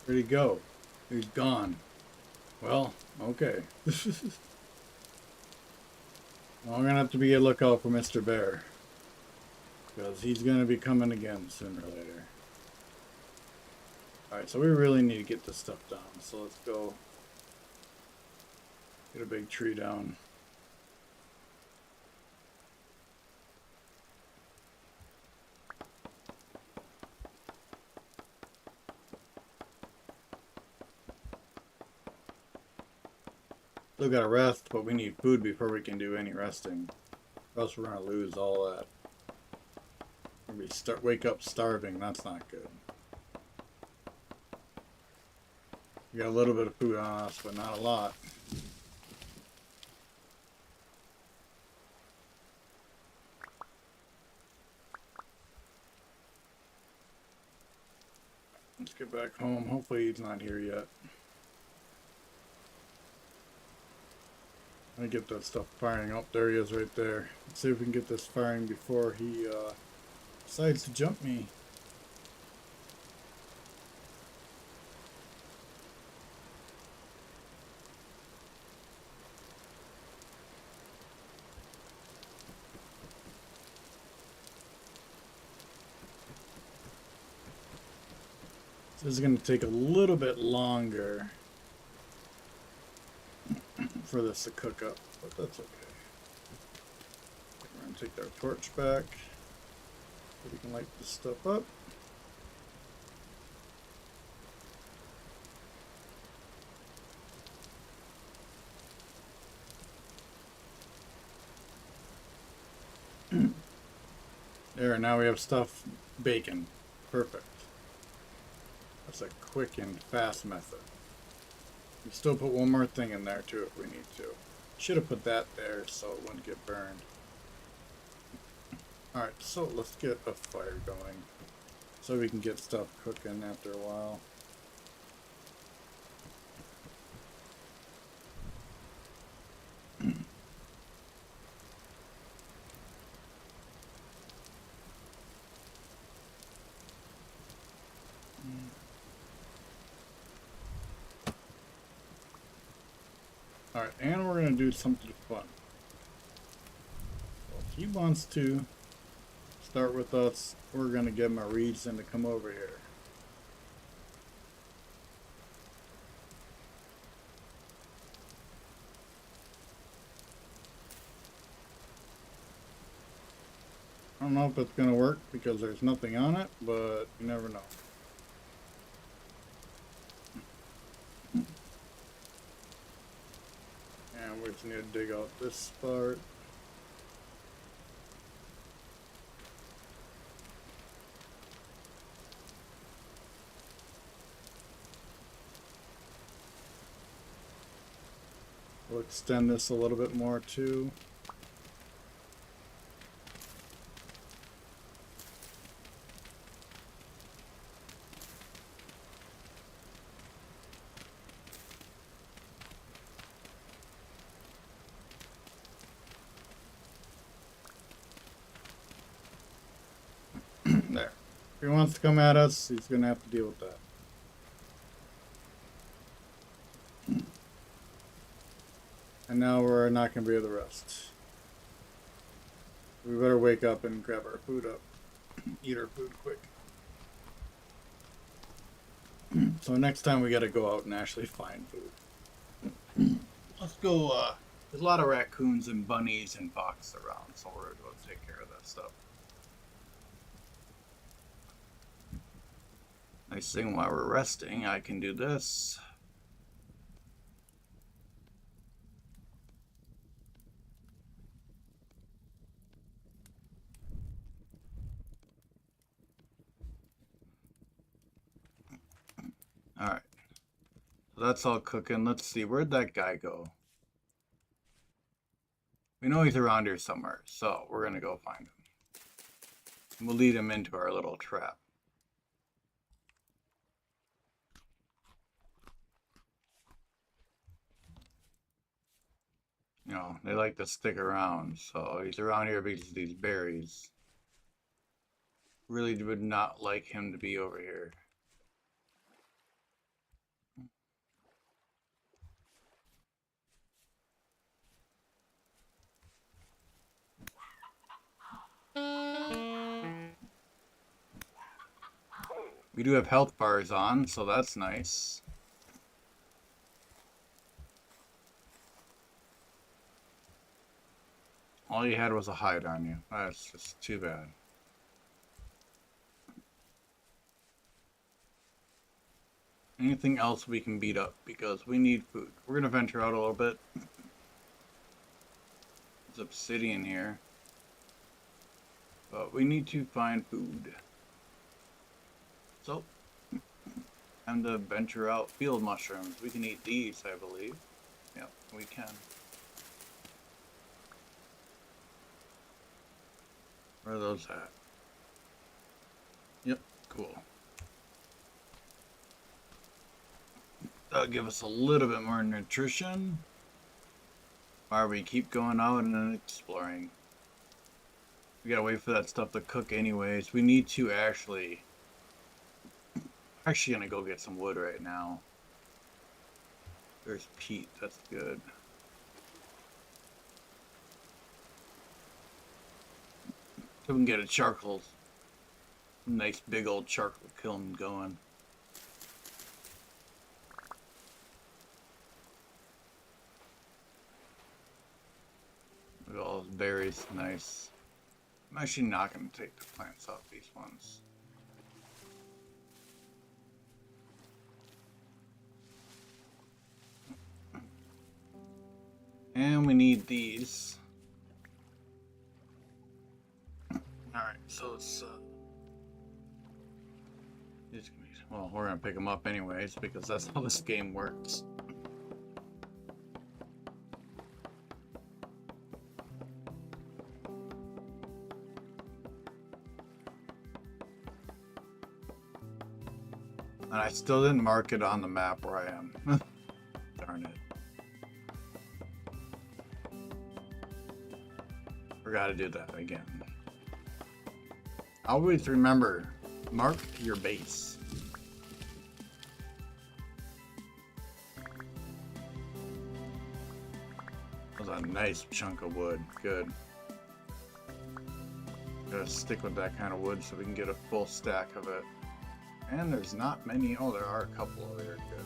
Where'd he go? He's gone. Well, okay. Well, I'm gonna have to be a lookout for Mr. Bear. Because he's gonna be coming again sooner or later. Alright, so we really need to get this stuff done. So let's go get a big tree down. Still gotta rest, but we need food before we can do any resting. Or else we're gonna lose all that. We wake up starving, that's not good. We got a little bit of food on us, but not a lot. Let's get back home. Hopefully he's not here yet. I get that stuff firing up. There he is right there. Let's see if we can get this firing before he decides to jump me. This is going to take a little bit longer for this to cook up, but that's okay. We're going to take our torch back so we can light this stuff up. There, now we have stuff baking. Perfect. That's a quick and fast method. We still put one more thing in there too if we need to. Should have put that there so it wouldn't get burned. Alright, so let's get a fire going so we can get stuff cooking after a while. Alright, and we're going to do something fun. Well, if he wants to start with us, we're going to get him a reason to come over here. I don't know if it's going to work because there's nothing on it, but you never know. And we just need to dig out this part. We'll extend this a little bit more too. There. If he wants to come at us, he's going to have to deal with that. And now we're not going to be able to rest. We better wake up and grab our food up. Eat our food quick. So next time we got to go out and actually find food. Let's go, there's a lot of raccoons and bunnies and fox around, so we're going to take care of that stuff. Nice thing while we're resting, I can do this. Alright. So that's all cooking. Let's see, where'd that guy go? We know he's around here somewhere, so we're going to go find him. We'll lead him into our little trap. You know, they like to stick around, so he's around here because of these berries. Really would not like him to be over here. We do have health bars on, so that's nice. All you had was a hide on you. That's just too bad. Anything else we can beat up because we need food. We're gonna venture out a little bit. There's obsidian here. But we need to find food. So, time to venture out. Field mushrooms. We can eat these, I believe. Yep, we can. Where are those at? Yep, cool. That'll give us a little bit more nutrition while we keep going out and exploring. We gotta wait for that stuff to cook anyways. We need to actually gonna go get some wood right now. There's peat, that's good. So we can get a charcoal, nice big old charcoal kiln going. very nice. I'm actually not going to take the plants off these ones. And we need these. Alright, so let's well, we're gonna pick them up anyways because that's how this game works. And I still didn't mark it on the map where I am. Darn it. Forgot to do that again. Always remember, mark your base. That was a nice chunk of wood. Good. Gotta stick with that kind of wood so we can get a full stack of it. And there's not many. Oh, there are a couple over here. Good.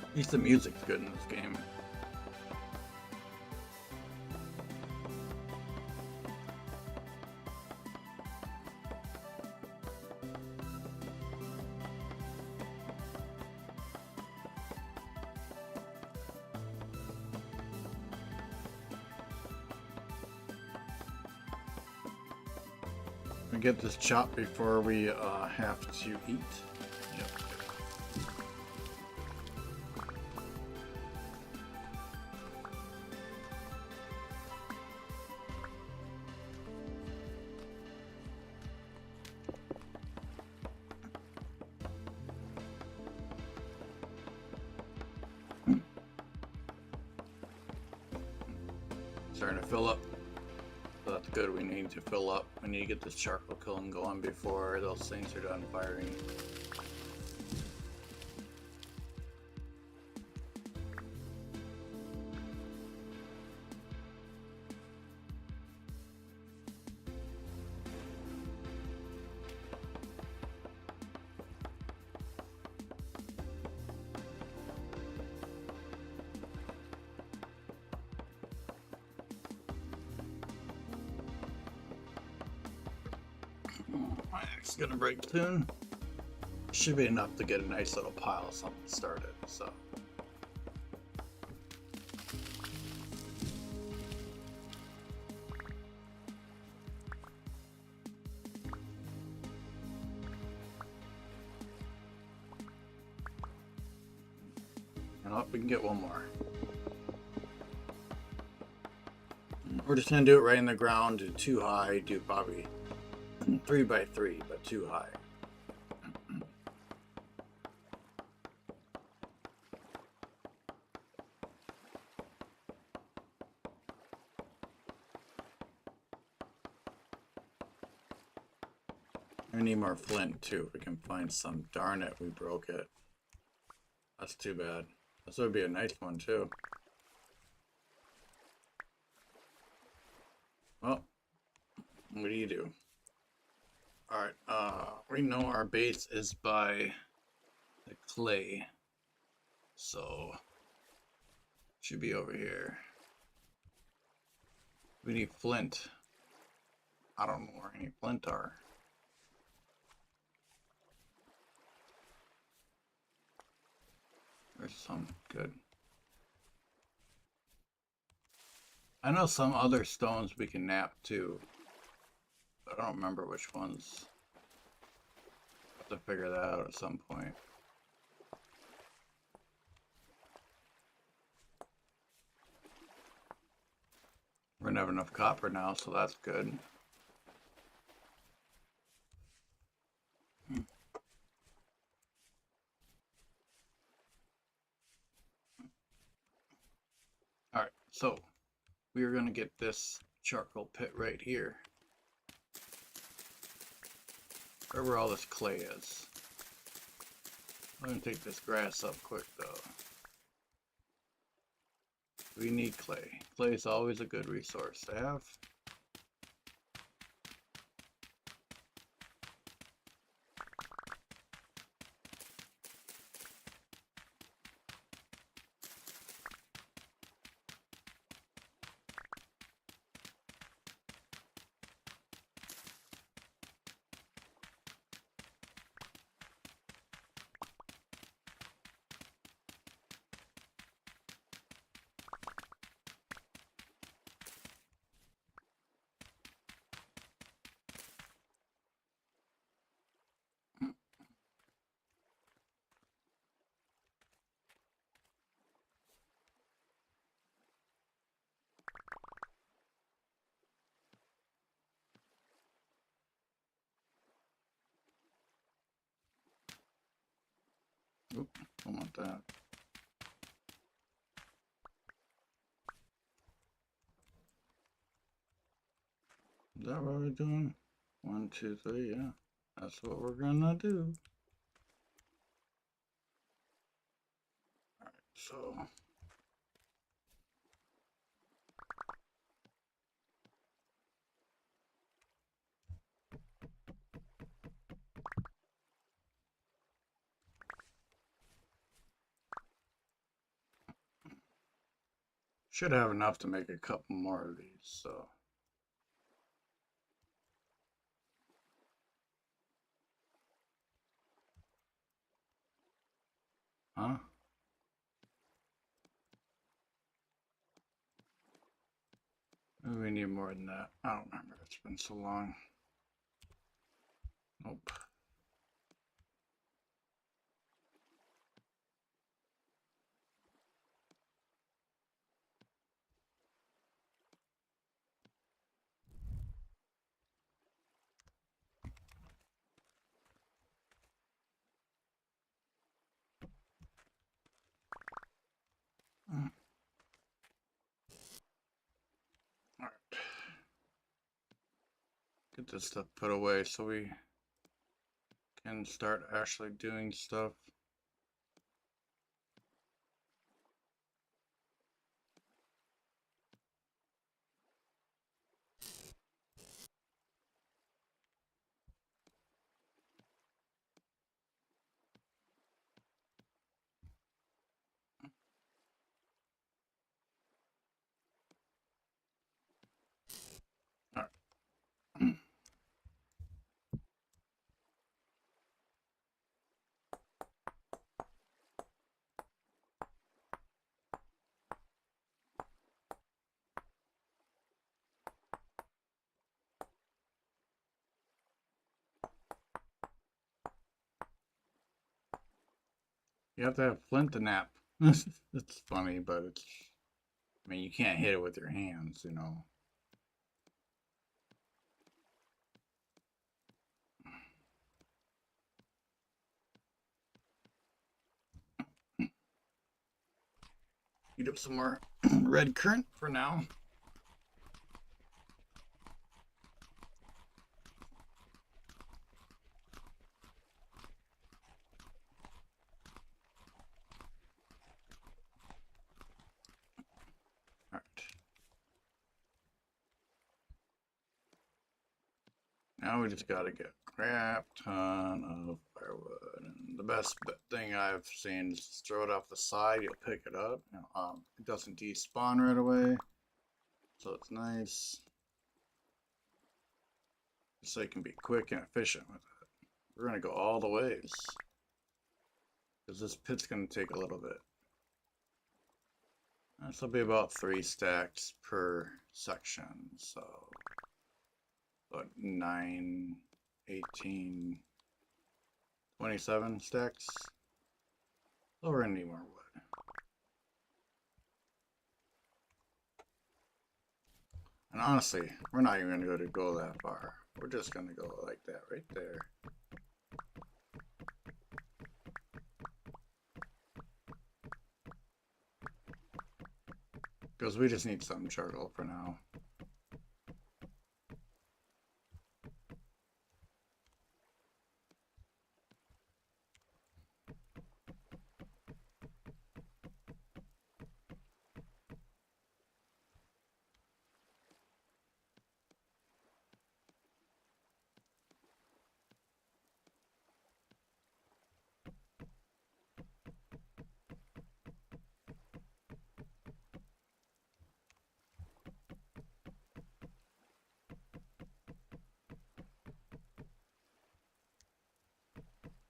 At least the music's good in this game. We get this chop before we have to eat. Yep. Starting to fill up. So that's good. We need to fill up. We need to get this charcoal kiln going before those things are done firing. My axe is gonna break soon. Should be enough to get a nice little pile of something started, so. And up we can get one more. We're just gonna do it right in the ground, do too high, do probably 3 by 3, but too high. I need more flint too, if we can find some. Darn it, we broke it. That's too bad. This would be a nice one too. Well, what do you do? Alright, we know our base is by the clay. So, should be over here. We need flint. I don't know where any flint are. There's some. Good. I know some other stones we can nap too. But I don't remember which ones. Have to figure that out at some point. We're gonna have enough copper now, so that's good. Alright, so we are gonna get this charcoal pit right here. Wherever all this clay is. I'm gonna take this grass up quick though. We need clay. Clay is always a good resource to have. Oop, don't want that. Is that what we're doing? 1, 2, 3, yeah. That's what we're gonna do. Alright, so should have enough to make a couple more of these, so. Huh? Maybe we need more than that. I don't remember. It's been so long. Nope. Alright. Get this stuff put away so we can start actually doing stuff. Alright. You have to have flint to nap. It's funny, but it's. I mean, you can't hit it with your hands, you know. Heat up some more red currant for now. Alright. Now we just gotta get a crap ton of firewood. And the best thing I've seen is throw it off the side, you'll pick it up. It doesn't despawn right away. So it's nice. So you can be quick and efficient with it. We're gonna go all the ways. Because this pit's gonna take a little bit. This will be about 3 stacks per section, so about 9, 18, 27 stacks. So we're gonna need more wood. And honestly, we're not even gonna go that far. We're just gonna go like that right there. Because we just need some charcoal for now.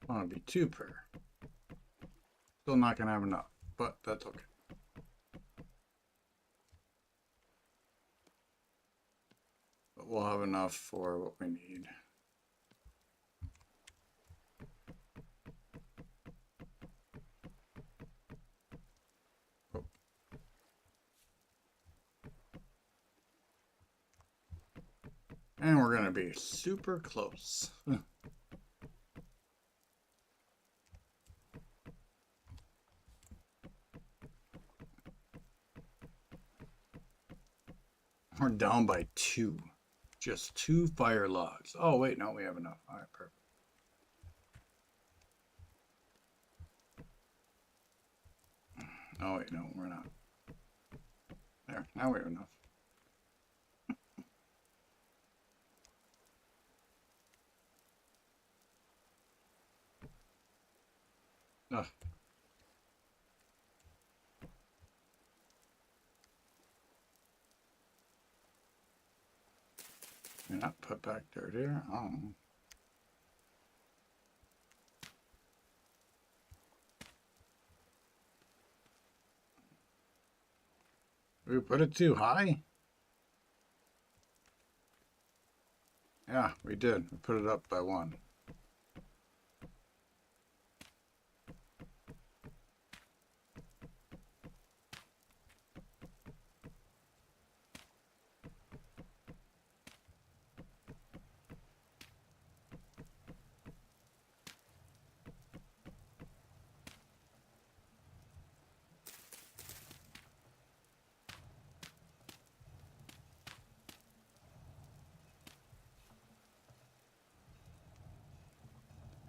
I want to be 2 per. Still not gonna have enough, but that's okay. But we'll have enough for what we need. Oh. And we're gonna be super close. We're down by 2. Just 2 fire logs. Oh, wait, no, we have enough. All right, perfect. Oh, wait, no, we're not. There, now we have enough. Ugh. You're not put back dirt here? Oh. We put it too high? Yeah, we did. We put it up by 1.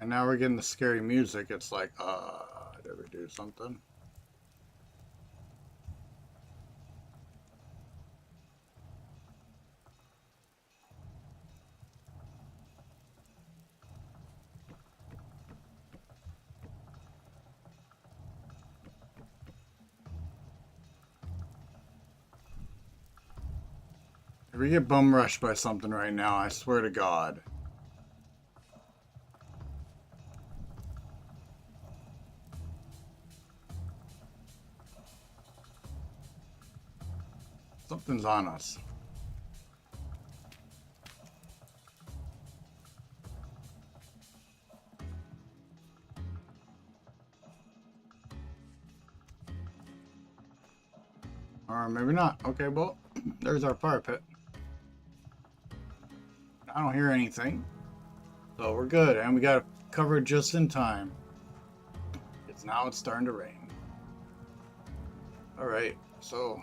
And now we're getting the scary music. It's like, did we do something? If we get bum rushed by something right now, I swear to God. Something's on us. Or maybe not. Okay, well, there's our fire pit. I don't hear anything. So we're good. And we got it covered just in time. It's now it's starting to rain. Alright, so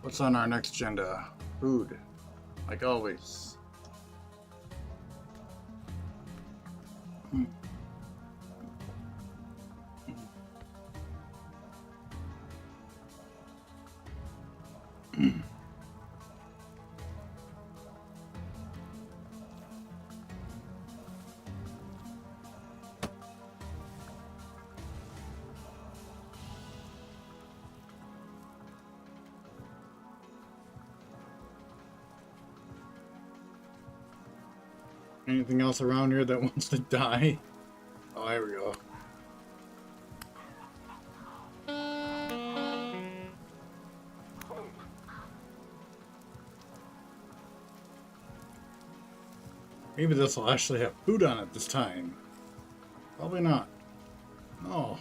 what's on our next agenda? Food. Like always. Anything else around here that wants to die? Oh, here we go. Maybe this will actually have food on it this time. Probably not. Oh,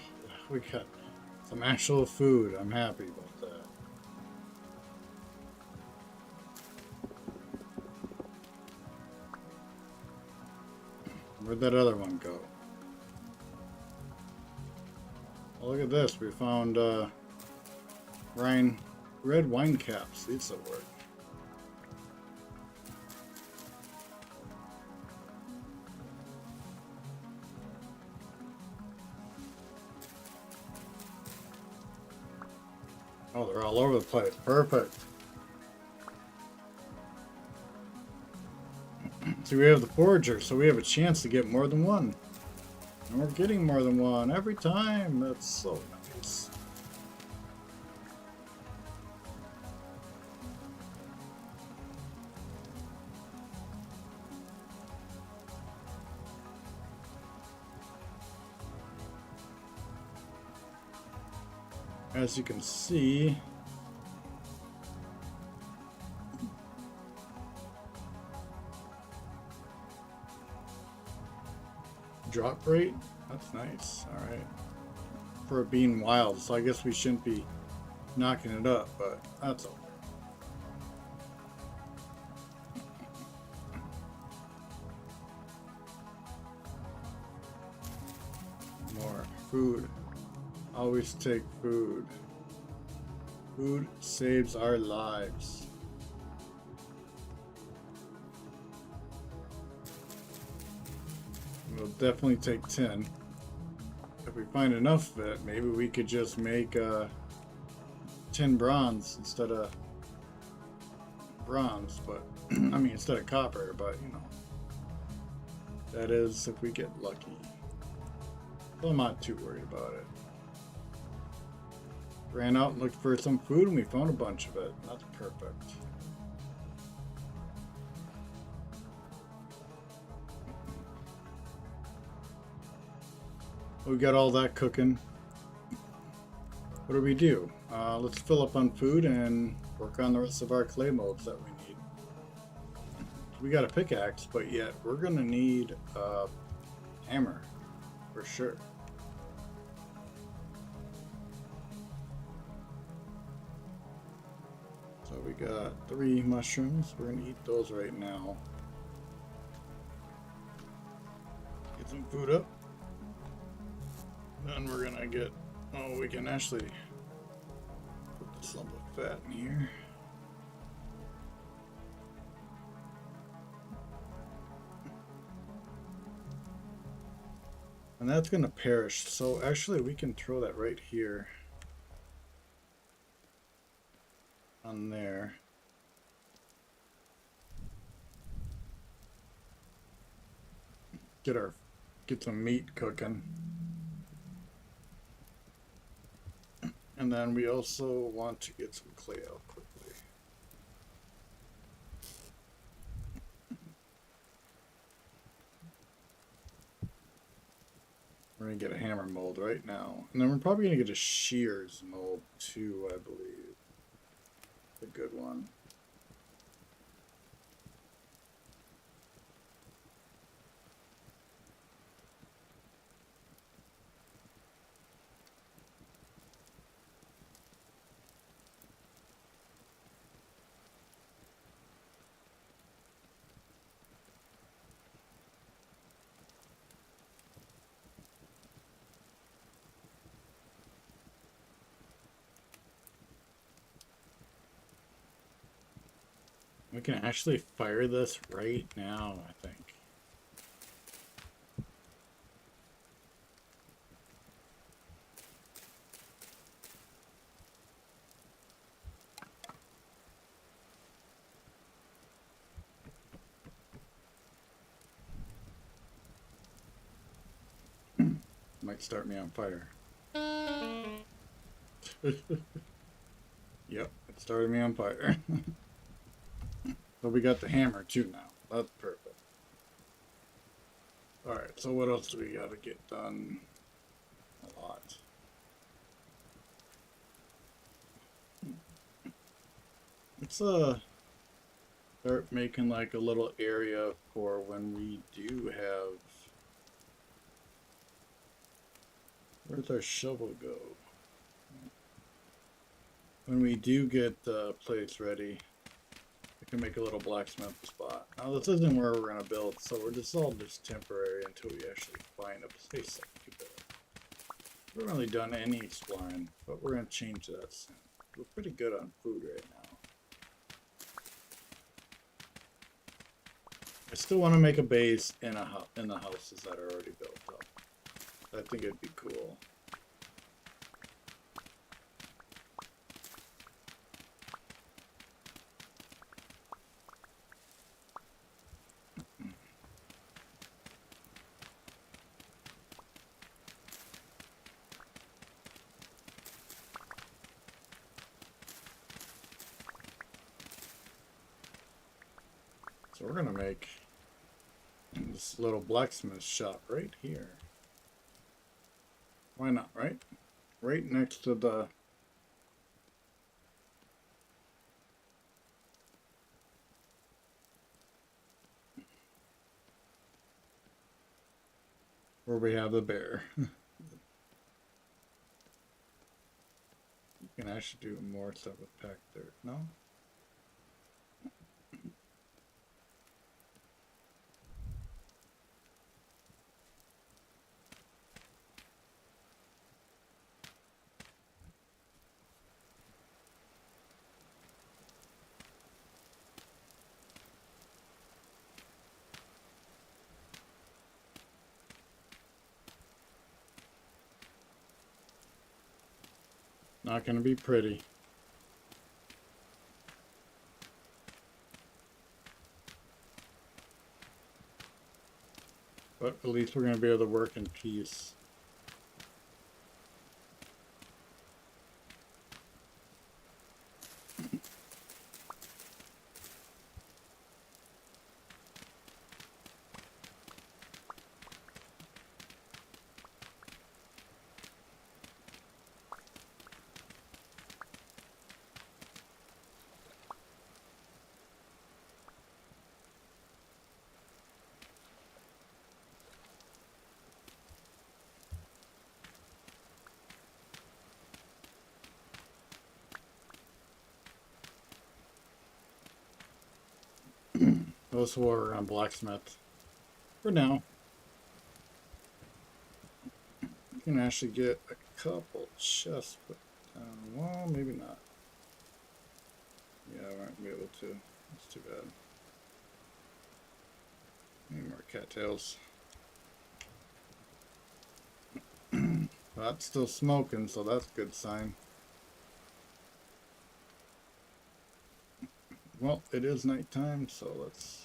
we got some actual food. I'm happy about that. Where'd that other one go? Oh, look at this. We found red wine caps. These will work. Oh, they're all over the place. Perfect. See, we have the forager, so we have a chance to get more than one. And we're getting more than one every time. That's so nice. As you can see, drop rate, that's nice. All right, for it being wild, so I guess we shouldn't be knocking it up, but that's okay. More food. Always take food. Food saves our lives. We'll definitely take 10. If we find enough of it, maybe we could just make 10 bronze instead of bronze, but I mean instead of copper, but you know, that is if we get lucky. Well, I'm not too worried about it. Ran out and looked for some food and we found a bunch of it. That's perfect. We got all that cooking. What do we do? Let's fill up on food and work on the rest of our clay molds that we need. We got a pickaxe, but yet we're gonna need a hammer for sure. So we got 3 mushrooms. We're gonna eat those right now. Get some food up. Then we're gonna get, oh, we can actually put this lump of fat in here. And that's gonna perish, so actually we can throw that right here on there. Get some meat cooking. And then we also want to get some clay out quickly. We're gonna get a hammer mold right now. And then we're probably gonna get a shears mold too, I believe. A good one. We can actually fire this right now, I think. Might start me on fire. Yep, it started me on fire. But we got the hammer too now. That's perfect. Alright, so what else do we gotta get done? A lot. Let's start making like a little area for when we do have... Where'd our shovel go? When we do get the place ready, we can make a little blacksmith spot. Now this isn't where we're gonna build, so we're just all just temporary until we actually find a place that we can build. We haven't really done any exploring, but we're gonna change that soon. We're pretty good on food right now. I still want to make a base in the houses that are already built up. I think it'd be cool. So we're gonna make this little blacksmith shop right here. Why not, right? Right next to the... where we have the bear. You can actually do more stuff with packed dirt, no? Not gonna be pretty. But at least we're gonna be able to work in peace. Most of what we're on blacksmith for now. You can actually get a couple chests put down. Well, maybe not. Yeah, we aren't gonna be able to. That's too bad. Need more cattails. That's still smoking, so that's a good sign. Well, it is nighttime, so let's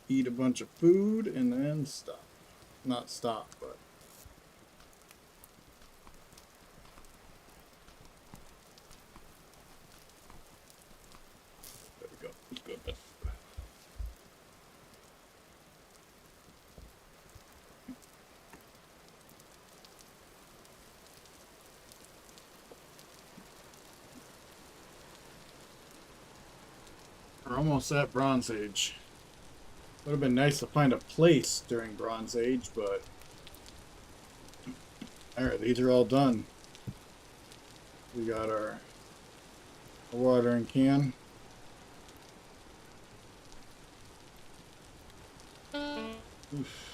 eat a bunch of food and then stop. Not stop, but there we go. Let's go to bed. We're almost at Bronze Age. Would have been nice to find a place during Bronze Age, but alright, these are all done. We got our watering can. Oof.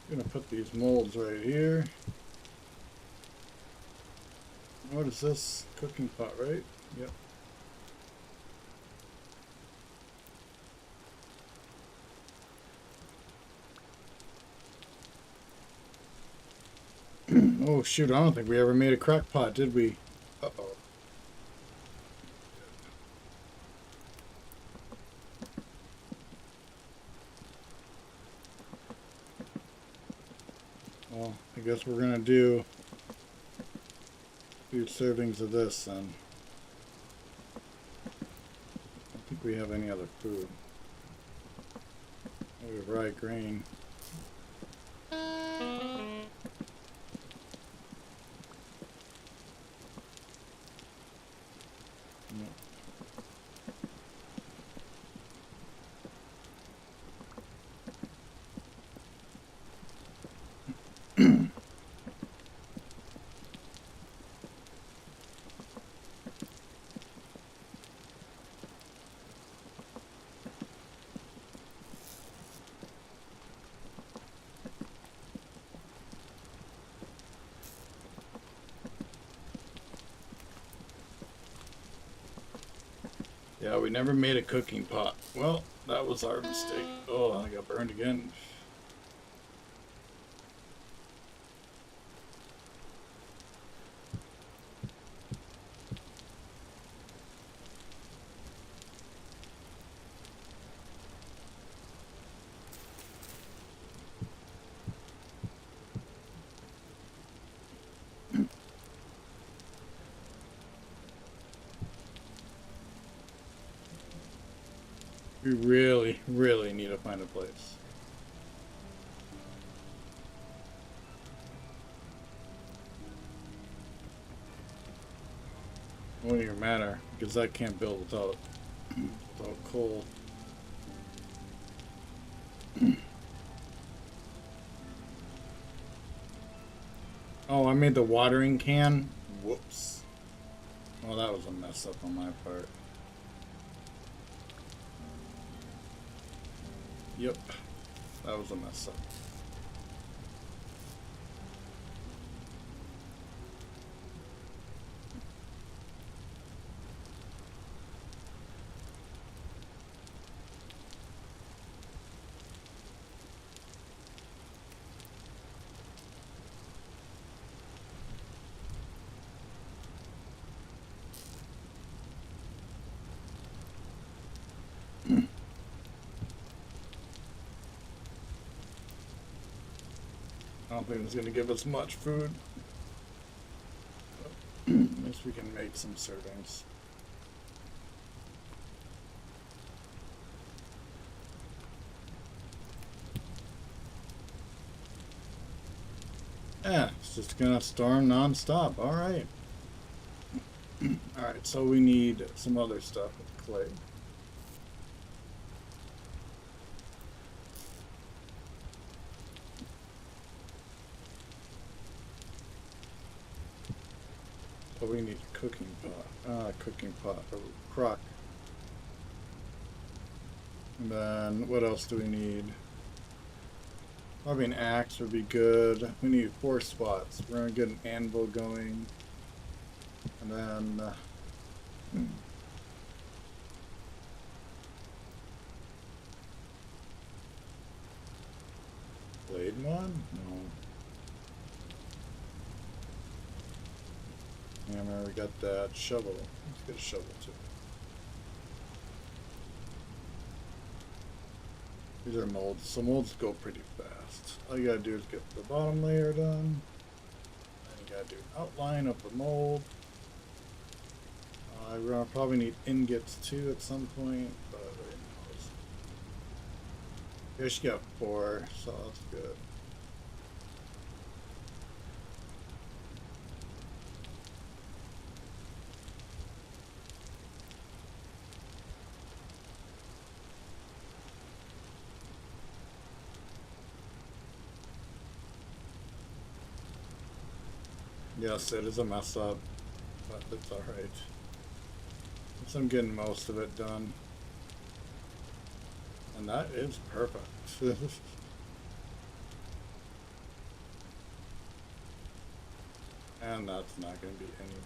I'm gonna put these molds right here. What is this? Cooking pot, right? Yep. Oh shoot, I don't think we ever made a crack pot, did we? Uh-oh. Well, I guess we're gonna do a few servings of this then. I don't think we have any other food. We have rye grain. Yeah, we never made a cooking pot. Well, that was our mistake. Oh, I got burned again. We really, really need to find a place. It won't even matter, because I can't build without coal. Oh, I made the watering can? Whoops. Well, that was a mess up on my part. Yep, that was a mess up. don't think it's going to give us much food. At least we can make some servings. Yeah, it's just gonna storm non-stop. Alright. Alright, so we need some other stuff with clay. So we need a cooking pot, or crock. And then what else do we need? Probably an axe would be good. We need 4 spots. We're gonna get an anvil going. And then blade mod? No. Hammer, we got that. Shovel. Let's get a shovel too. These are molds, so molds go pretty fast. All you gotta do is get the bottom layer done. Then you gotta do an outline of the mold. We're gonna probably need ingots too at some point, but who knows. Here she got 4, so that's good. Yes, it is a mess up, but it's alright. So I'm getting most of it done. And that is perfect. And that's not going to be any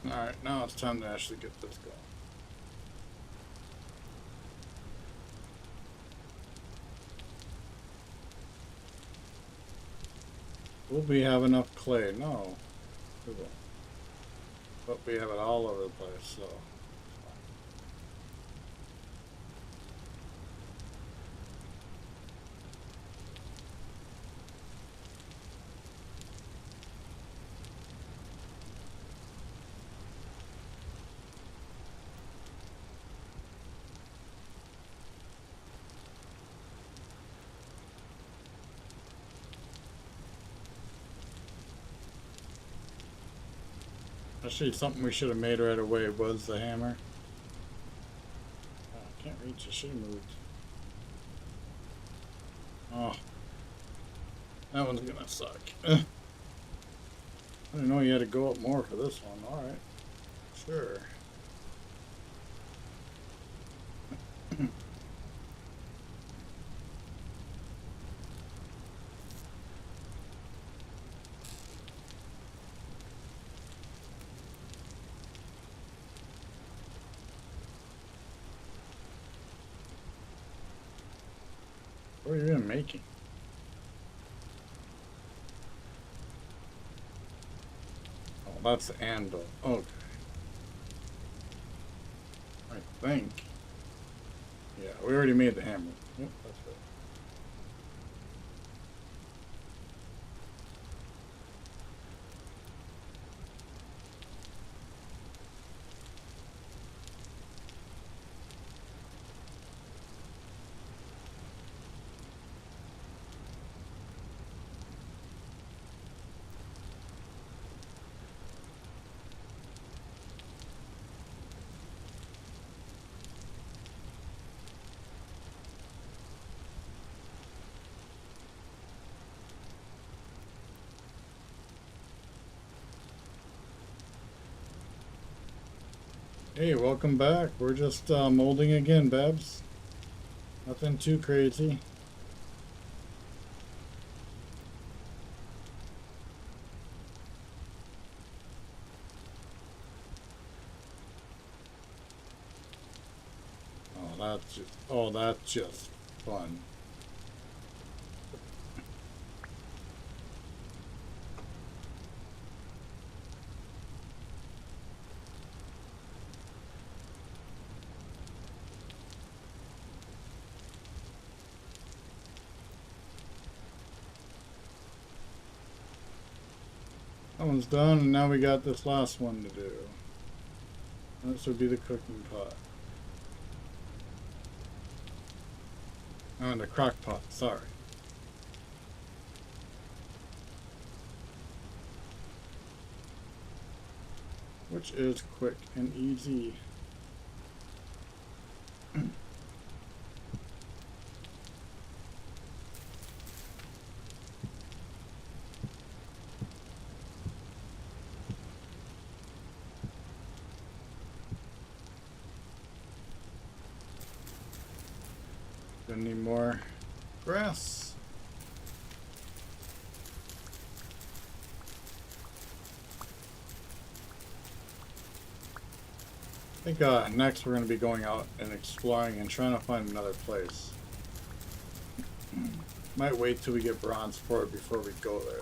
better. Alright, now it's time to actually get this going. Will we have enough clay? No. We won't. But we have it all over the place, so. Actually, something we should have made right away was the hammer. Oh, I can't reach. I should have moved. Oh, that one's gonna suck. I didn't know you had to go up more for this one. All right, sure. What are you even making? Oh, that's the anvil. Okay. I think. Yeah, we already made the hammer. Yep, that's right. Hey, welcome back. We're just molding again, Babs. Nothing too crazy. That's just fun. That one's done, and now we got this last one to do. This would be the cooking pot. Oh, and the crock pot, sorry. Which is quick and easy. Gonna need more grass. I think next we're going to be going out and exploring and trying to find another place. Might wait till we get bronze for it before we go there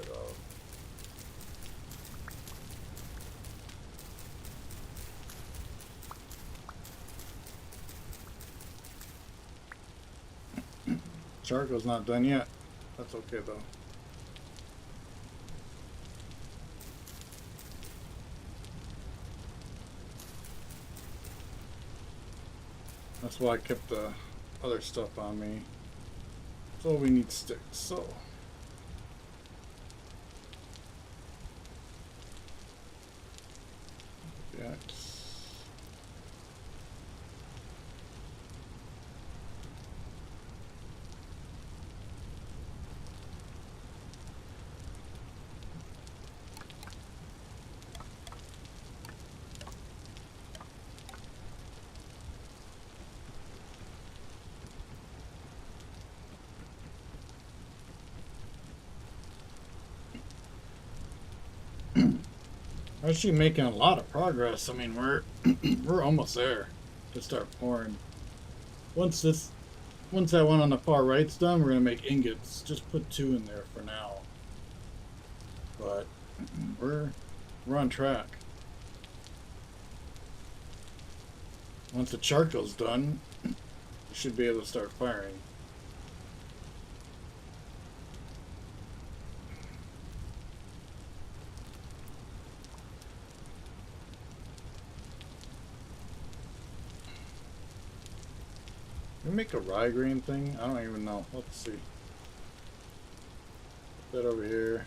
though. Charcoal's not done yet. That's okay though. That's why I kept the other stuff on me. So we need sticks, so. Yeah. We're actually making a lot of progress. I mean, we're almost there to start pouring. Once that one on the far right's done, we're gonna make ingots. Just put 2 in there for now. But we're on track. Once the charcoal's done, we should be able to start firing. Can we make a rye grain thing? I don't even know. Let's see. Put that over here.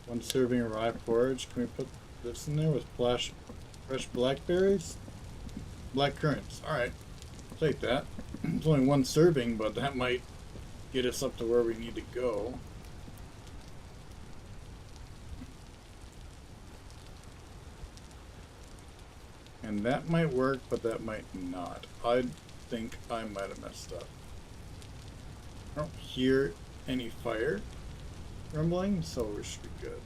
1 serving of rye porridge. Can we put this in there with fresh blackberries? Black currants. Alright. I'll take that. It's only 1 serving, but that might get us up to where we need to go. And that might work, but that might not. I think I might have messed up. I don't hear any fire rumbling, so we should be good.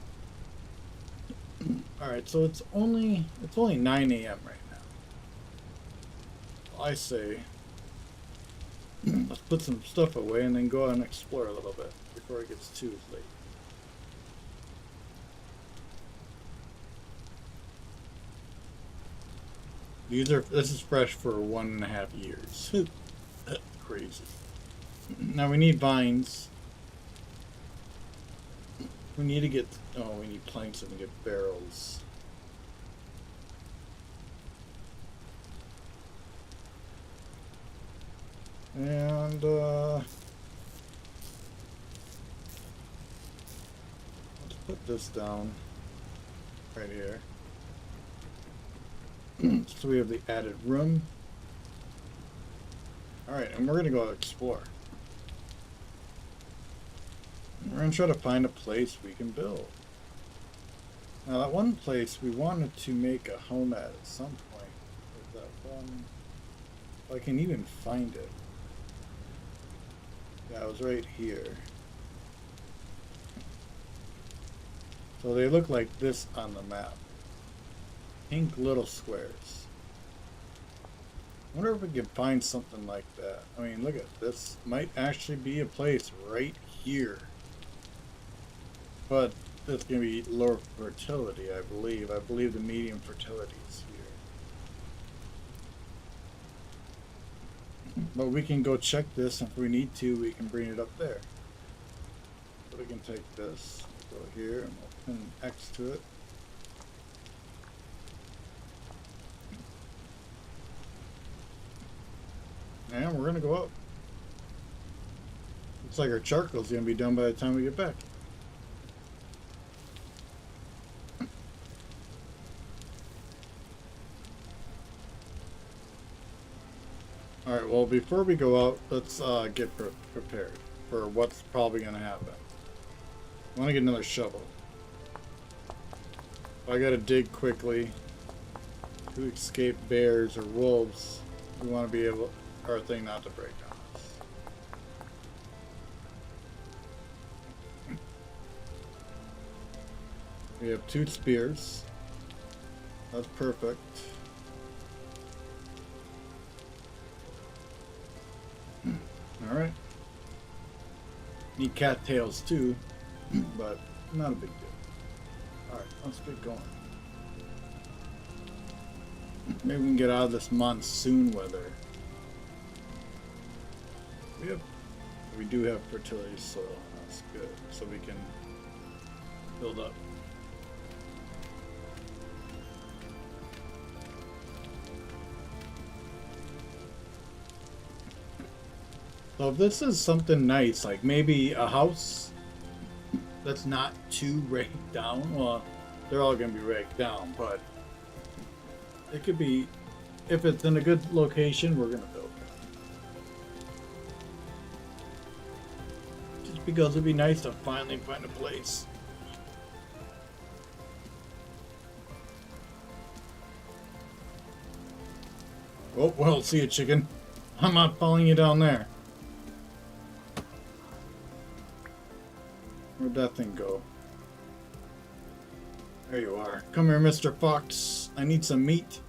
Alright, so it's only 9 a.m. right now. I say let's put some stuff away and then go out and explore a little bit before it gets too late. This is fresh for 1.5 years. Crazy. Now we need vines. We need to get, we need planks and we get barrels. And let's put this down right here. So we have the added room. Alright, and we're gonna go explore. We're gonna try to find a place we can build. Now that one place we wanted to make a home at some point. Is that one? If I can even find it. Yeah, it was right here. So they look like this on the map. Pink little squares. I wonder if we can find something like that. I mean, look at this. Might actually be a place right here. But it's going to be lower fertility, I believe. I believe the medium fertility is here. But we can go check this, and if we need to, we can bring it up there. So we can take this. Go here and we'll pin an X to it. And we're gonna go up. Looks like our charcoal's gonna be done by the time we get back. Alright, well, before we go out, let's get prepared for what's probably gonna happen. I want to get another shovel. I gotta dig quickly to escape bears or wolves. We want to be able, our thing not to break down us. We have 2 spears. That's perfect. Alright. Need cattails too, but not a big deal. Alright, let's get going. Maybe we can get out of this monsoon weather. We do have fertility soil, that's good. So we can build up. So if this is something nice, like maybe a house that's not too raked down, well, they're all gonna be raked down, but it could be, if it's in a good location, we're gonna build it. Just because it'd be nice to finally find a place. Oh, well, see you, chicken. I'm not following you down there. Where'd that thing go? There you are. Come here, Mr. Fox. I need some meat.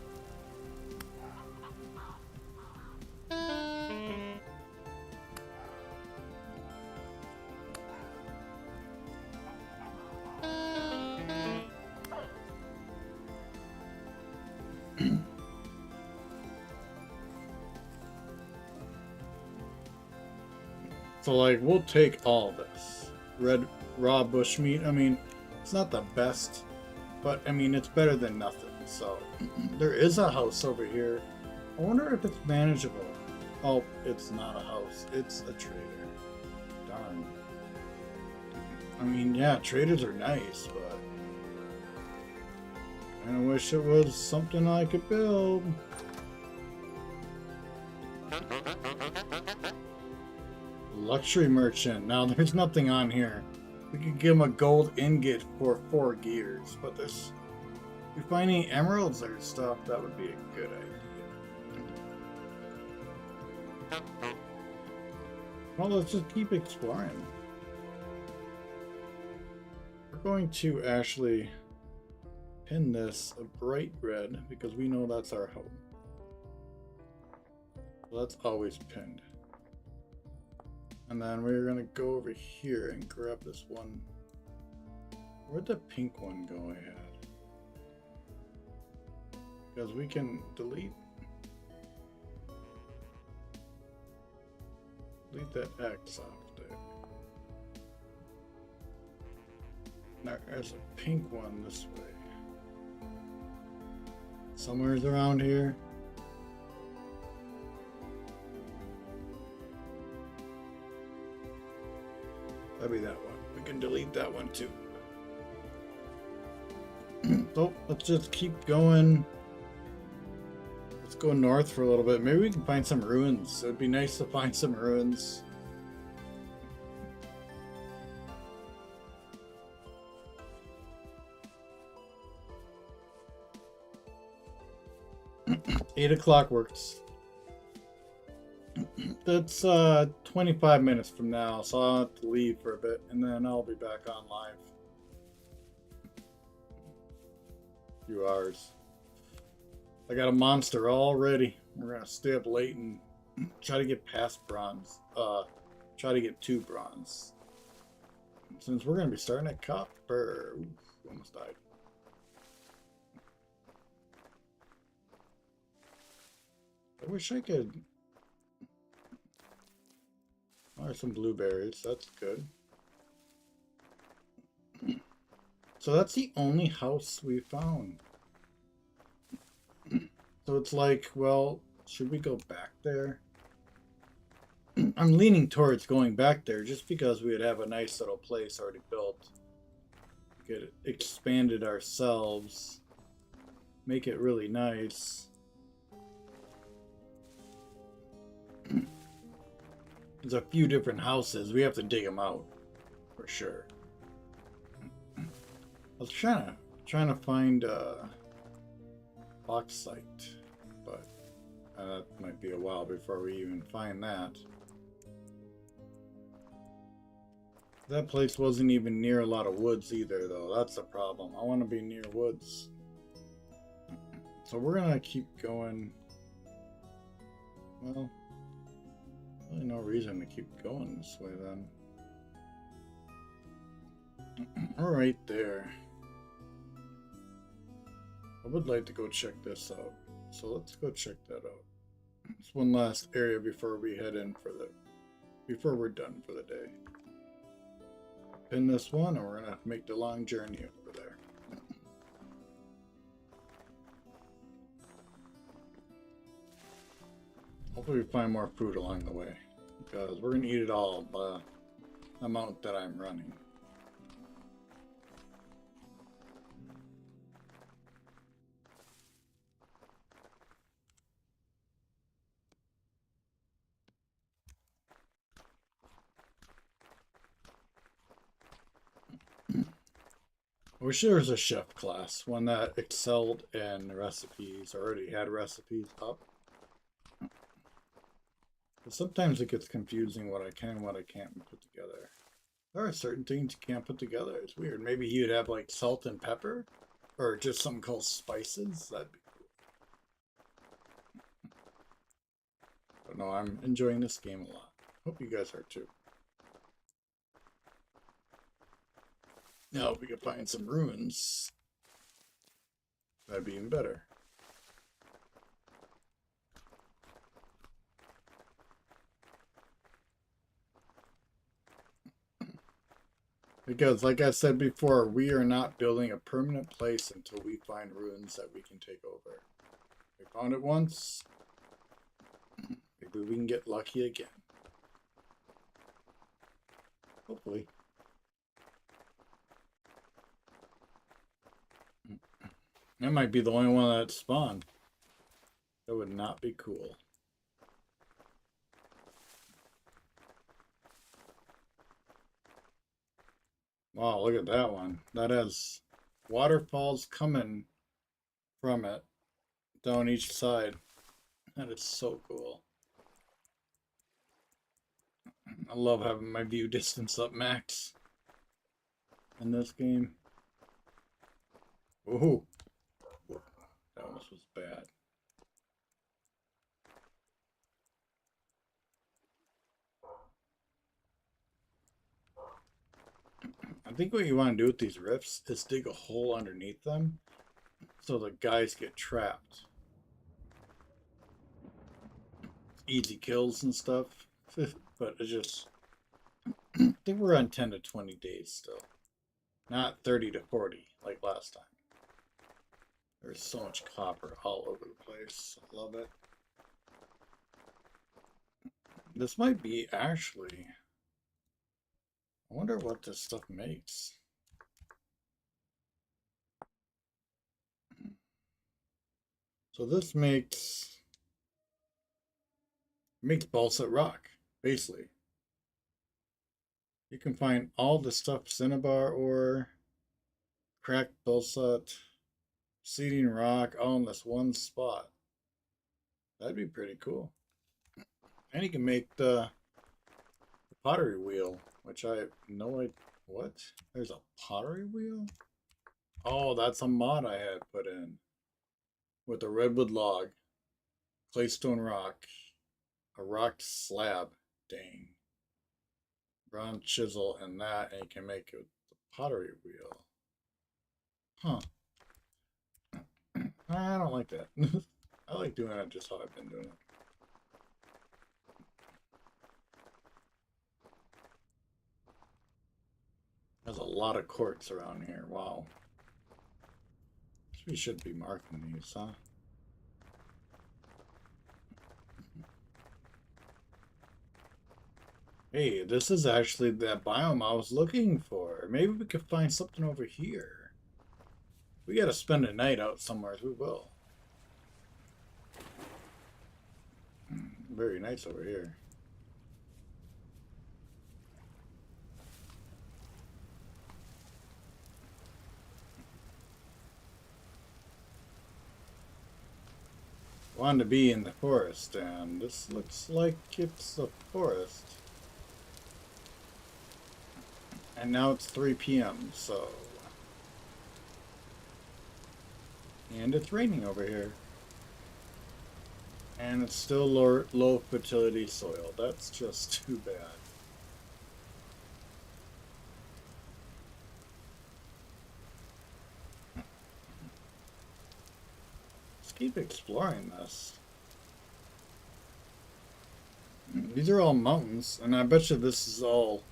So, like, we'll take all this. Red raw bushmeat. I mean, it's not the best, but I mean, it's better than nothing. So, there is a house over here. I wonder if it's manageable. Oh, it's not a house. It's a trader. Darn. I mean, yeah, traders are nice, but I kinda wish it was something I could build. Luxury merchant. Now, there's nothing on here. We could give him a gold ingot for 4 gears, but this, if we find any emeralds or stuff, that would be a good idea. Well, let's just keep exploring. We're going to actually pin this a bright red because we know that's our home. So that's always pinned. And then we're gonna go over here and grab this one. Where'd the pink one go I had? Because we can delete that X off there. Now there's a pink one this way. Somewhere's around here. That'd be that one. We can delete that one too. So let's just keep going. Let's go north for a little bit. Maybe we can find some ruins. It'd be nice to find some ruins. Eight o'clock works. That's 25 minutes from now, so I'll have to leave for a bit, and then I'll be back on live. A few hours. I got a monster all ready. We're gonna stay up late and try to get past bronze. Try to get 2 bronze. Since we're gonna be starting at copper. Oof, almost died. I wish I could. Oh, there's some blueberries. That's good. So that's the only house we found. So it's like, well, should we go back there? I'm leaning towards going back there just because we would have a nice little place already built. Get it expanded ourselves. Make it really nice. There's a few different houses. We have to dig them out for sure. I was trying to find bauxite, but that might be a while before we even find that. That place wasn't even near a lot of woods either, though. That's the problem. I want to be near woods. So we're gonna keep going. Well, really no reason to keep going this way then. We're right there. I would like to go check this out. So let's go check that out. It's one last area before we head in for before we're done for the day. Pin this one, and we're gonna make the long journey over there. Hopefully we find more food along the way, because we're gonna eat it all by the amount that I'm running. I wish there was a chef class, one that excelled in recipes, already had recipes up. But sometimes it gets confusing what I can and what I can't put together. There are certain things you can't put together. It's weird. Maybe he would have like salt and pepper, or just something called spices. That'd be cool. But no, I'm enjoying this game a lot. Hope you guys are too. Now, if we could find some ruins, that'd be even better. Because, like I said before, we are not building a permanent place until we find ruins that we can take over. We found it once. Maybe we can get lucky again. Hopefully. That might be the only one that spawned. That would not be cool. Wow, look at that one. That has waterfalls coming from it down each side. That is so cool. I love having my view distance up max in this game. Ooh. That almost was bad. I think what you want to do with these rifts is dig a hole underneath them so the guys get trapped. Easy kills and stuff. But it's just... I think we're on 10 to 20 days still. Not 30 to 40 like last time. There's so much copper all over the place. I love it. This might be actually... I wonder what this stuff makes. So this makes balsa rock, basically. You can find all the stuff: cinnabar ore, cracked balsite, seeding rock, all in this one spot. That'd be pretty cool. And you can make the pottery wheel, which I have no idea. What? There's a pottery wheel? Oh, that's a mod I had put in. With a redwood log, claystone rock, a rock slab. Dang. Bronze chisel and that, and you can make it with the pottery wheel. Huh. I don't like that. I like doing it just how I've been doing it. There's a lot of quartz around here. Wow. We should be marking these, huh? Hey, this is actually that biome I was looking for. Maybe we could find something over here. We gotta spend a night out somewhere, we will. Very nice over here. Wanted to be in the forest, and this looks like it's a forest. And now it's 3 p.m., so... And it's raining over here. And it's still low fertility soil. That's just too bad. Let's keep exploring this. These are all mountains, and I bet you this is all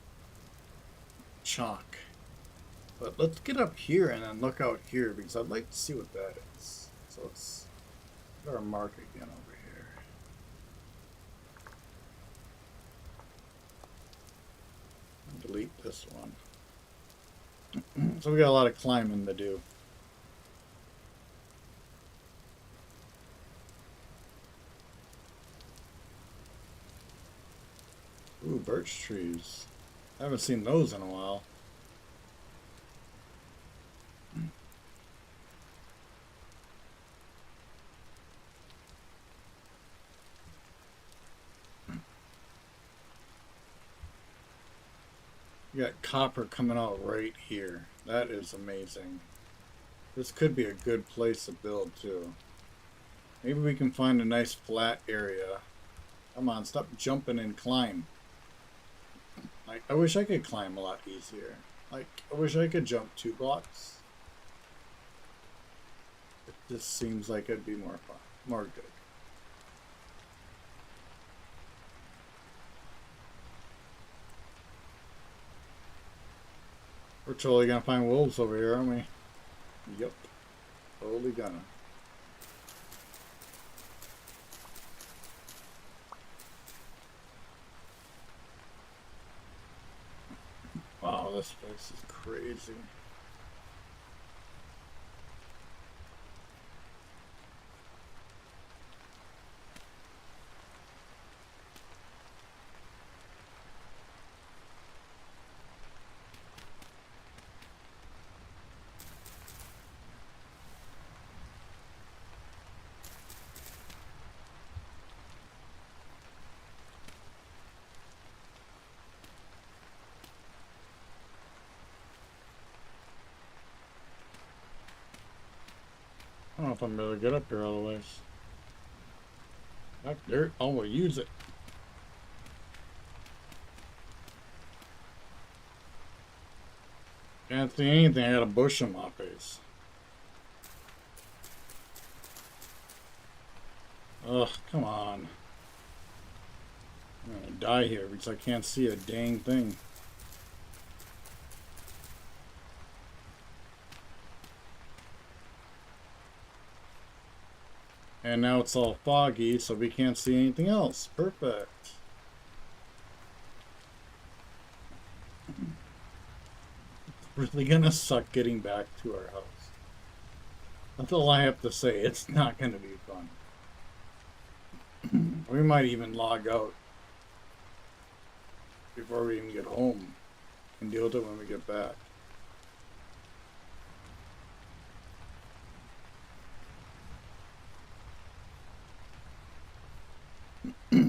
chalk. But let's get up here and then look out here, because I'd like to see what that is. So let's put our mark again over here. Delete this one. So we got a lot of climbing to do. Ooh, birch trees. I haven't seen those in a while. You got copper coming out right here. That is amazing. This could be a good place to build too. Maybe we can find a nice flat area. Come on, stop jumping and climb. Like, I wish I could climb a lot easier. Like, I wish I could jump 2 blocks. It just seems like it'd be more fun, more good. We're totally gonna find wolves over here, aren't we? Yep. Totally gonna. Wow, this place is crazy. I don't know if I'm really good up here otherwise. Back there, oh, we'll use it. Can't see anything, I got a bush in my face. Ugh, come on. I'm gonna die here because I can't see a dang thing. And now it's all foggy, so we can't see anything else. Perfect. It's really gonna suck getting back to our house. That's all I have to say. It's not gonna be fun. We might even log out before we even get home and deal with it when we get back.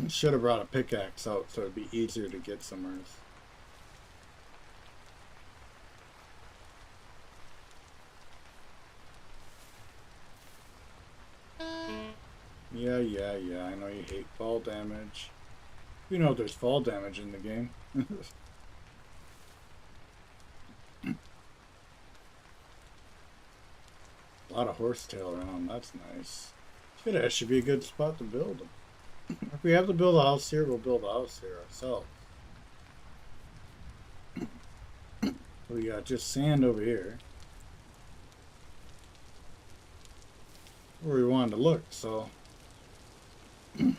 Should have brought a pickaxe out so it'd be easier to get somewhere. Yeah, I know you hate fall damage. You know there's fall damage in the game. A lot of horsetail around, that's nice. That should be a good spot to build them. If we have to build a house here, we'll build a house here ourselves. We got just sand over here. Where we wanted to look, so it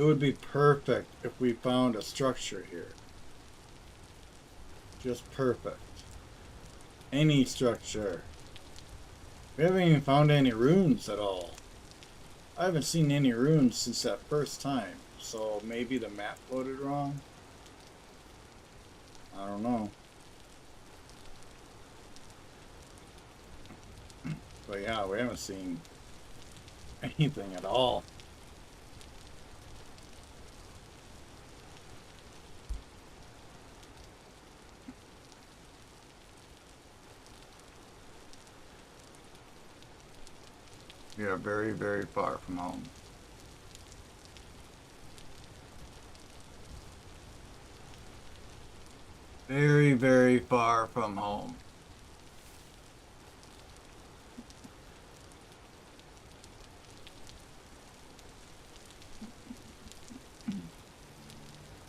would be perfect if we found a structure here. Just perfect. Any structure. We haven't even found any runes at all. I haven't seen any runes since that first time, so maybe the map loaded wrong? I don't know. But yeah, we haven't seen anything at all. We are very, very far from home. Very, very far from home.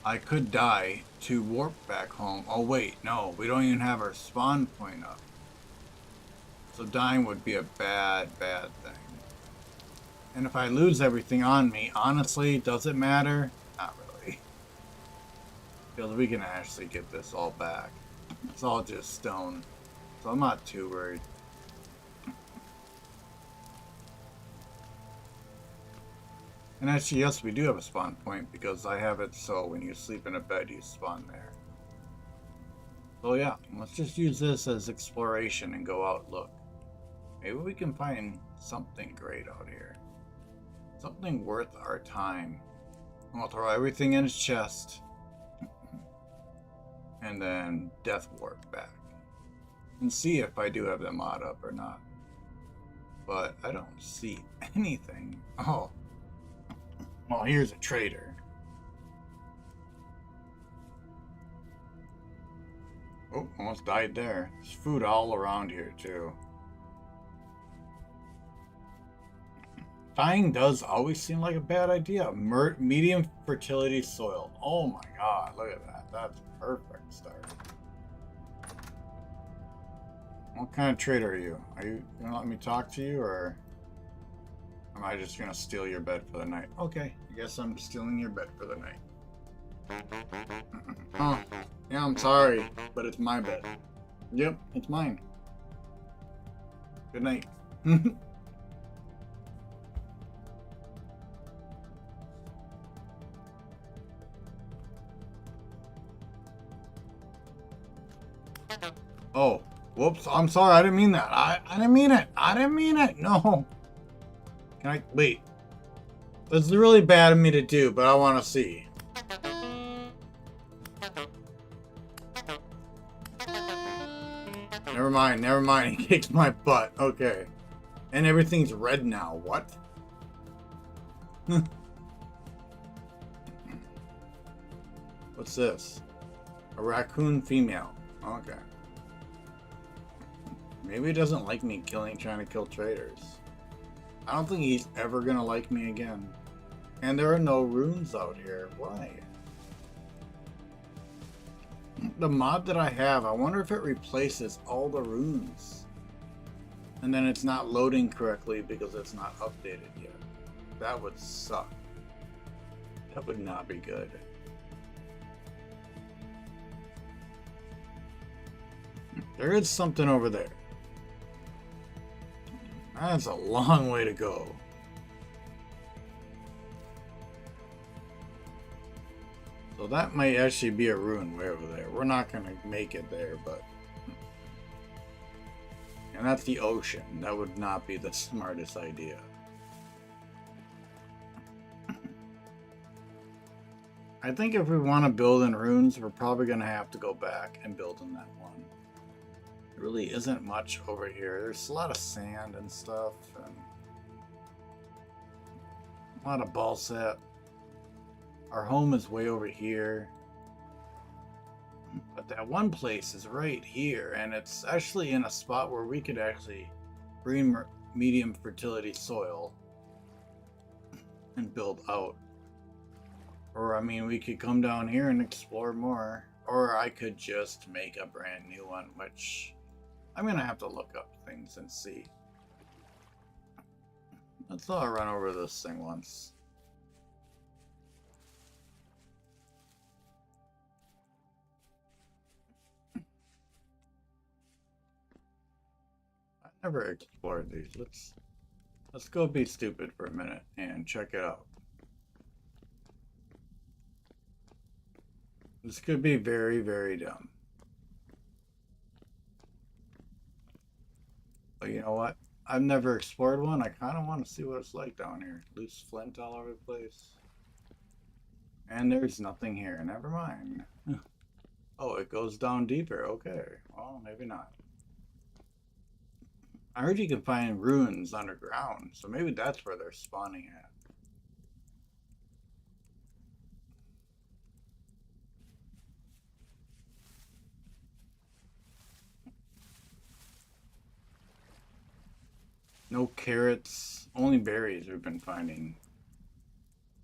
I could die to warp back home. Oh wait, no, we don't even have our spawn point up. So dying would be a bad, bad thing. And if I lose everything on me, honestly, does it matter? Not really. Because we can actually get this all back. It's all just stone. So I'm not too worried. And actually, yes, we do have a spawn point because I have it so when you sleep in a bed, you spawn there. So yeah, let's just use this as exploration and go out look. Maybe we can find something great out here. Something worth our time. I'll throw everything in his chest. And then death warp back. And see if I do have the mod up or not. But I don't see anything. Oh. Well, here's a trader. Oh, almost died there. There's food all around here, too. Dying does always seem like a bad idea. Medium fertility soil. Oh my god, look at that. That's perfect start. What kind of trader are you? Are you gonna let me talk to you, or am I just gonna steal your bed for the night? Okay, I guess I'm stealing your bed for the night. Oh, yeah, I'm sorry, but it's my bed. Yep, it's mine. Good night. Oh, whoops, I'm sorry, I didn't mean that. I didn't mean it. I didn't mean it. No. Can I, wait. This is really bad of me to do, but I want to see. Never mind, he kicked my butt. Okay. And everything's red now. What? What's this? A raccoon female. Okay. Maybe he doesn't like me trying to kill traders. I don't think he's ever gonna like me again. And there are no runes out here. Why? The mod that I have, I wonder if it replaces all the runes. And then it's not loading correctly because it's not updated yet. That would suck. That would not be good. There is something over there. That's a long way to go. So that might actually be a ruin way over there. We're not going to make it there, but... And that's the ocean. That would not be the smartest idea. I think if we want to build in ruins, we're probably going to have to go back and build in that one. There really isn't much over here. There's a lot of sand and stuff, and a lot of balsat. Our home is way over here. But that one place is right here, and it's actually in a spot where we could actually breed medium fertility soil and build out. Or, I mean, we could come down here and explore more. or I could just make a brand new one, which I'm gonna have to look up things and see. Let's run over this thing once. I never explored these. Let's go be stupid for a minute and check it out. This could be very, very dumb. But you know what? I've never explored one. I kind of want to see what it's like down here. Loose flint all over the place. And there's nothing here. Never mind. Oh, it goes down deeper. Okay. Well, maybe not. I heard you can find ruins underground, so maybe that's where they're spawning at. No carrots, only berries we've been finding.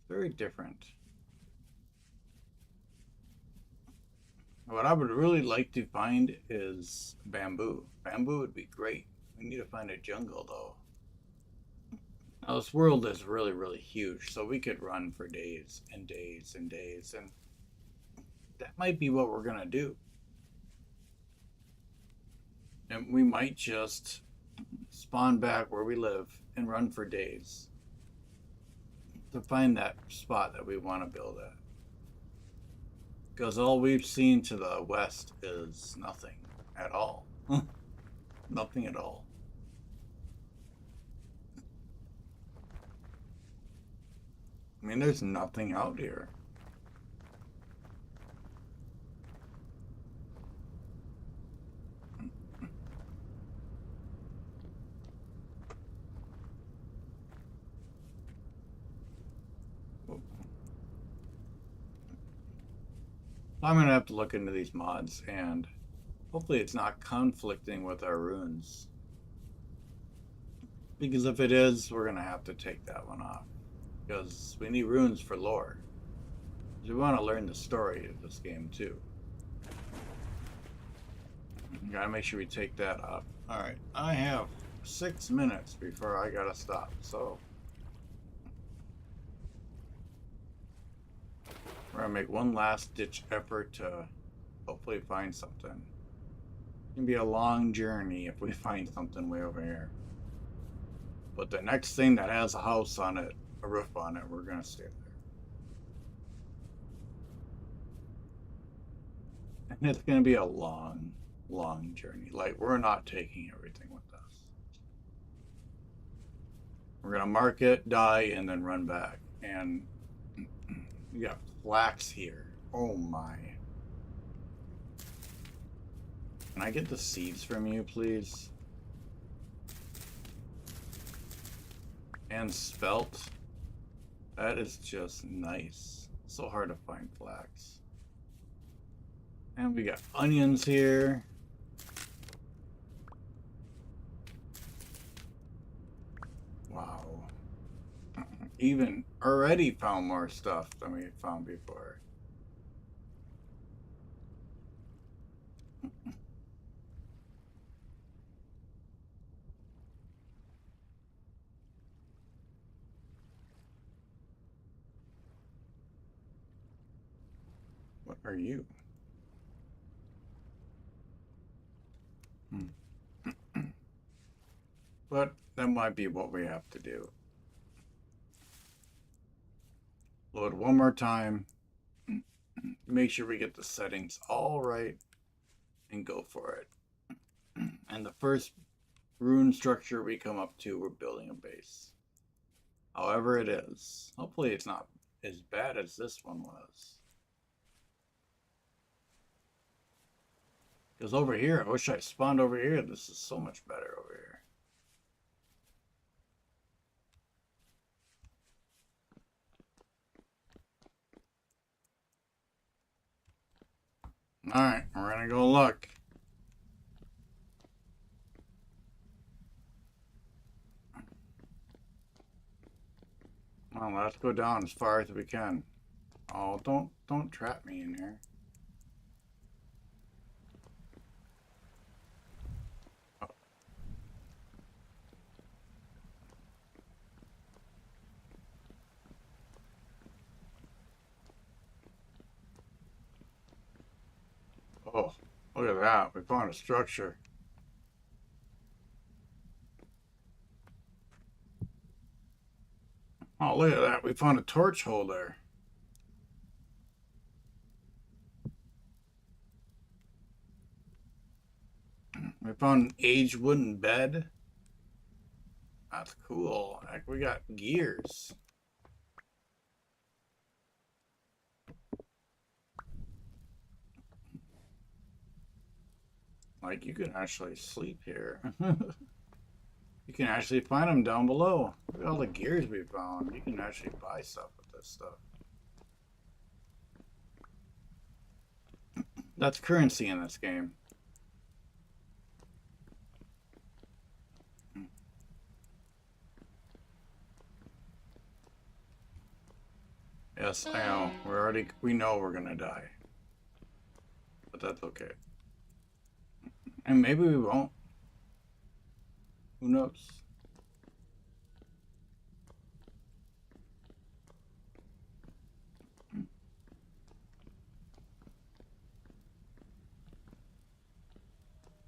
Very different. What I would really like to find is bamboo. Bamboo would be great. We need to find a jungle though. Now this world is really, really huge, so we could run for days and days and days, and that might be what we're gonna do. And we might just spawn back where we live and run for days to find that spot that we want to build at. Because all we've seen to the west is nothing at all. Nothing at all. I mean, there's nothing out here. I'm going to have to look into these mods, and hopefully it's not conflicting with our runes. Because if it is, we're going to have to take that one off. Because we need runes for lore. We want to learn the story of this game too. Gotta make sure we take that off. Alright, I have 6 minutes before I gotta stop, so we're gonna make one last ditch effort to hopefully find something. It's gonna be a long journey if we find something way over here. But the next thing that has a house on it, a roof on it, we're gonna stay there. And it's gonna be a long, long journey. Like, we're not taking everything with us. We're gonna mark it, die, and then run back. And we got flax here. Oh my. Can I get the seeds from you, please? And spelt. That is just nice. So hard to find flax. And we got onions here. Wow. Even already found more stuff than we found before. What are you? But that might be what we have to do. Load one more time. Make sure we get the settings all right and go for it. And the first rune structure we come up to, we're building a base. However it is. Hopefully it's not as bad as this one was. Because over here, I wish I spawned over here. This is so much better over here. Alright, we're gonna go look. Well, let's go down as far as we can. Oh, don't trap me in here. Oh, look at that. We found a structure. Oh, look at that. We found a torch holder. We found an aged wooden bed. That's cool. Heck, we got gears. Like, you can actually sleep here. You can actually find them down below. Look at all the gears we found. You can actually buy stuff with this stuff. That's currency in this game. Yes, I know. We know we're gonna die. But that's okay. And maybe we won't. Who knows?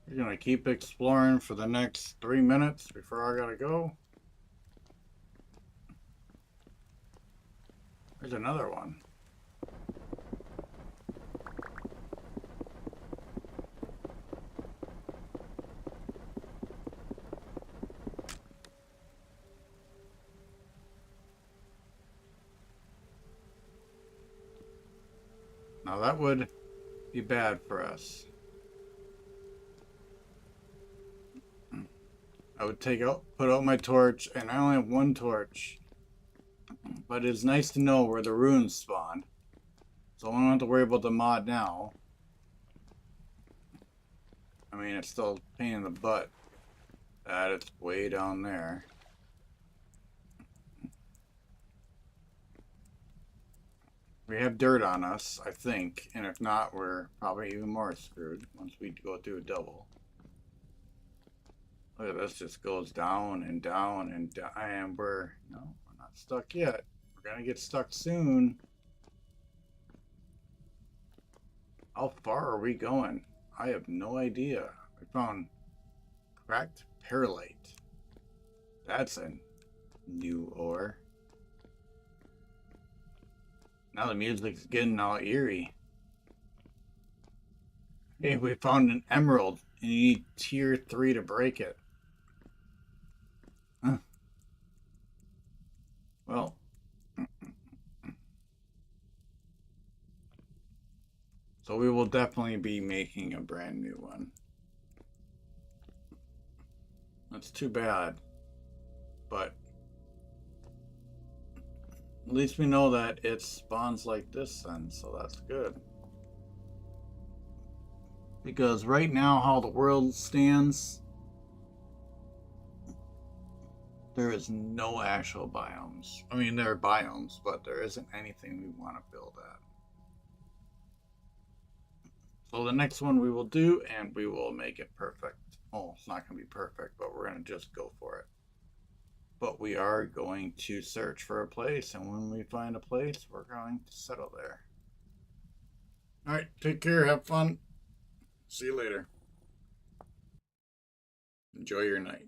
We're gonna keep exploring for the next 3 minutes before I gotta go. There's another one. Now that would be bad for us. I would put out my torch, and I only have one torch. But it's nice to know where the runes spawn. So I don't have to worry about the mod now. I mean, it's still a pain in the butt that it's way down there. We have dirt on us, I think, and if not, we're probably even more screwed once we go through a double. Look at this, just goes down and down and down, and we're not stuck yet. We're gonna get stuck soon. How far are we going? I have no idea. We found cracked perlite. That's a new ore. Now the music's getting all eerie. Hey, we found an emerald, and you need tier 3 to break it. Huh. Well. So we will definitely be making a brand new one. That's too bad. But at least we know that it spawns like this then, so that's good. Because right now, how the world stands, there is no actual biomes. I mean, there are biomes, but there isn't anything we want to build at. So the next one we will do, and we will make it perfect. Oh, it's not going to be perfect, but we're going to just go for it. But we are going to search for a place, and when we find a place, we're going to settle there. Alright, take care, have fun. See you later. Enjoy your night.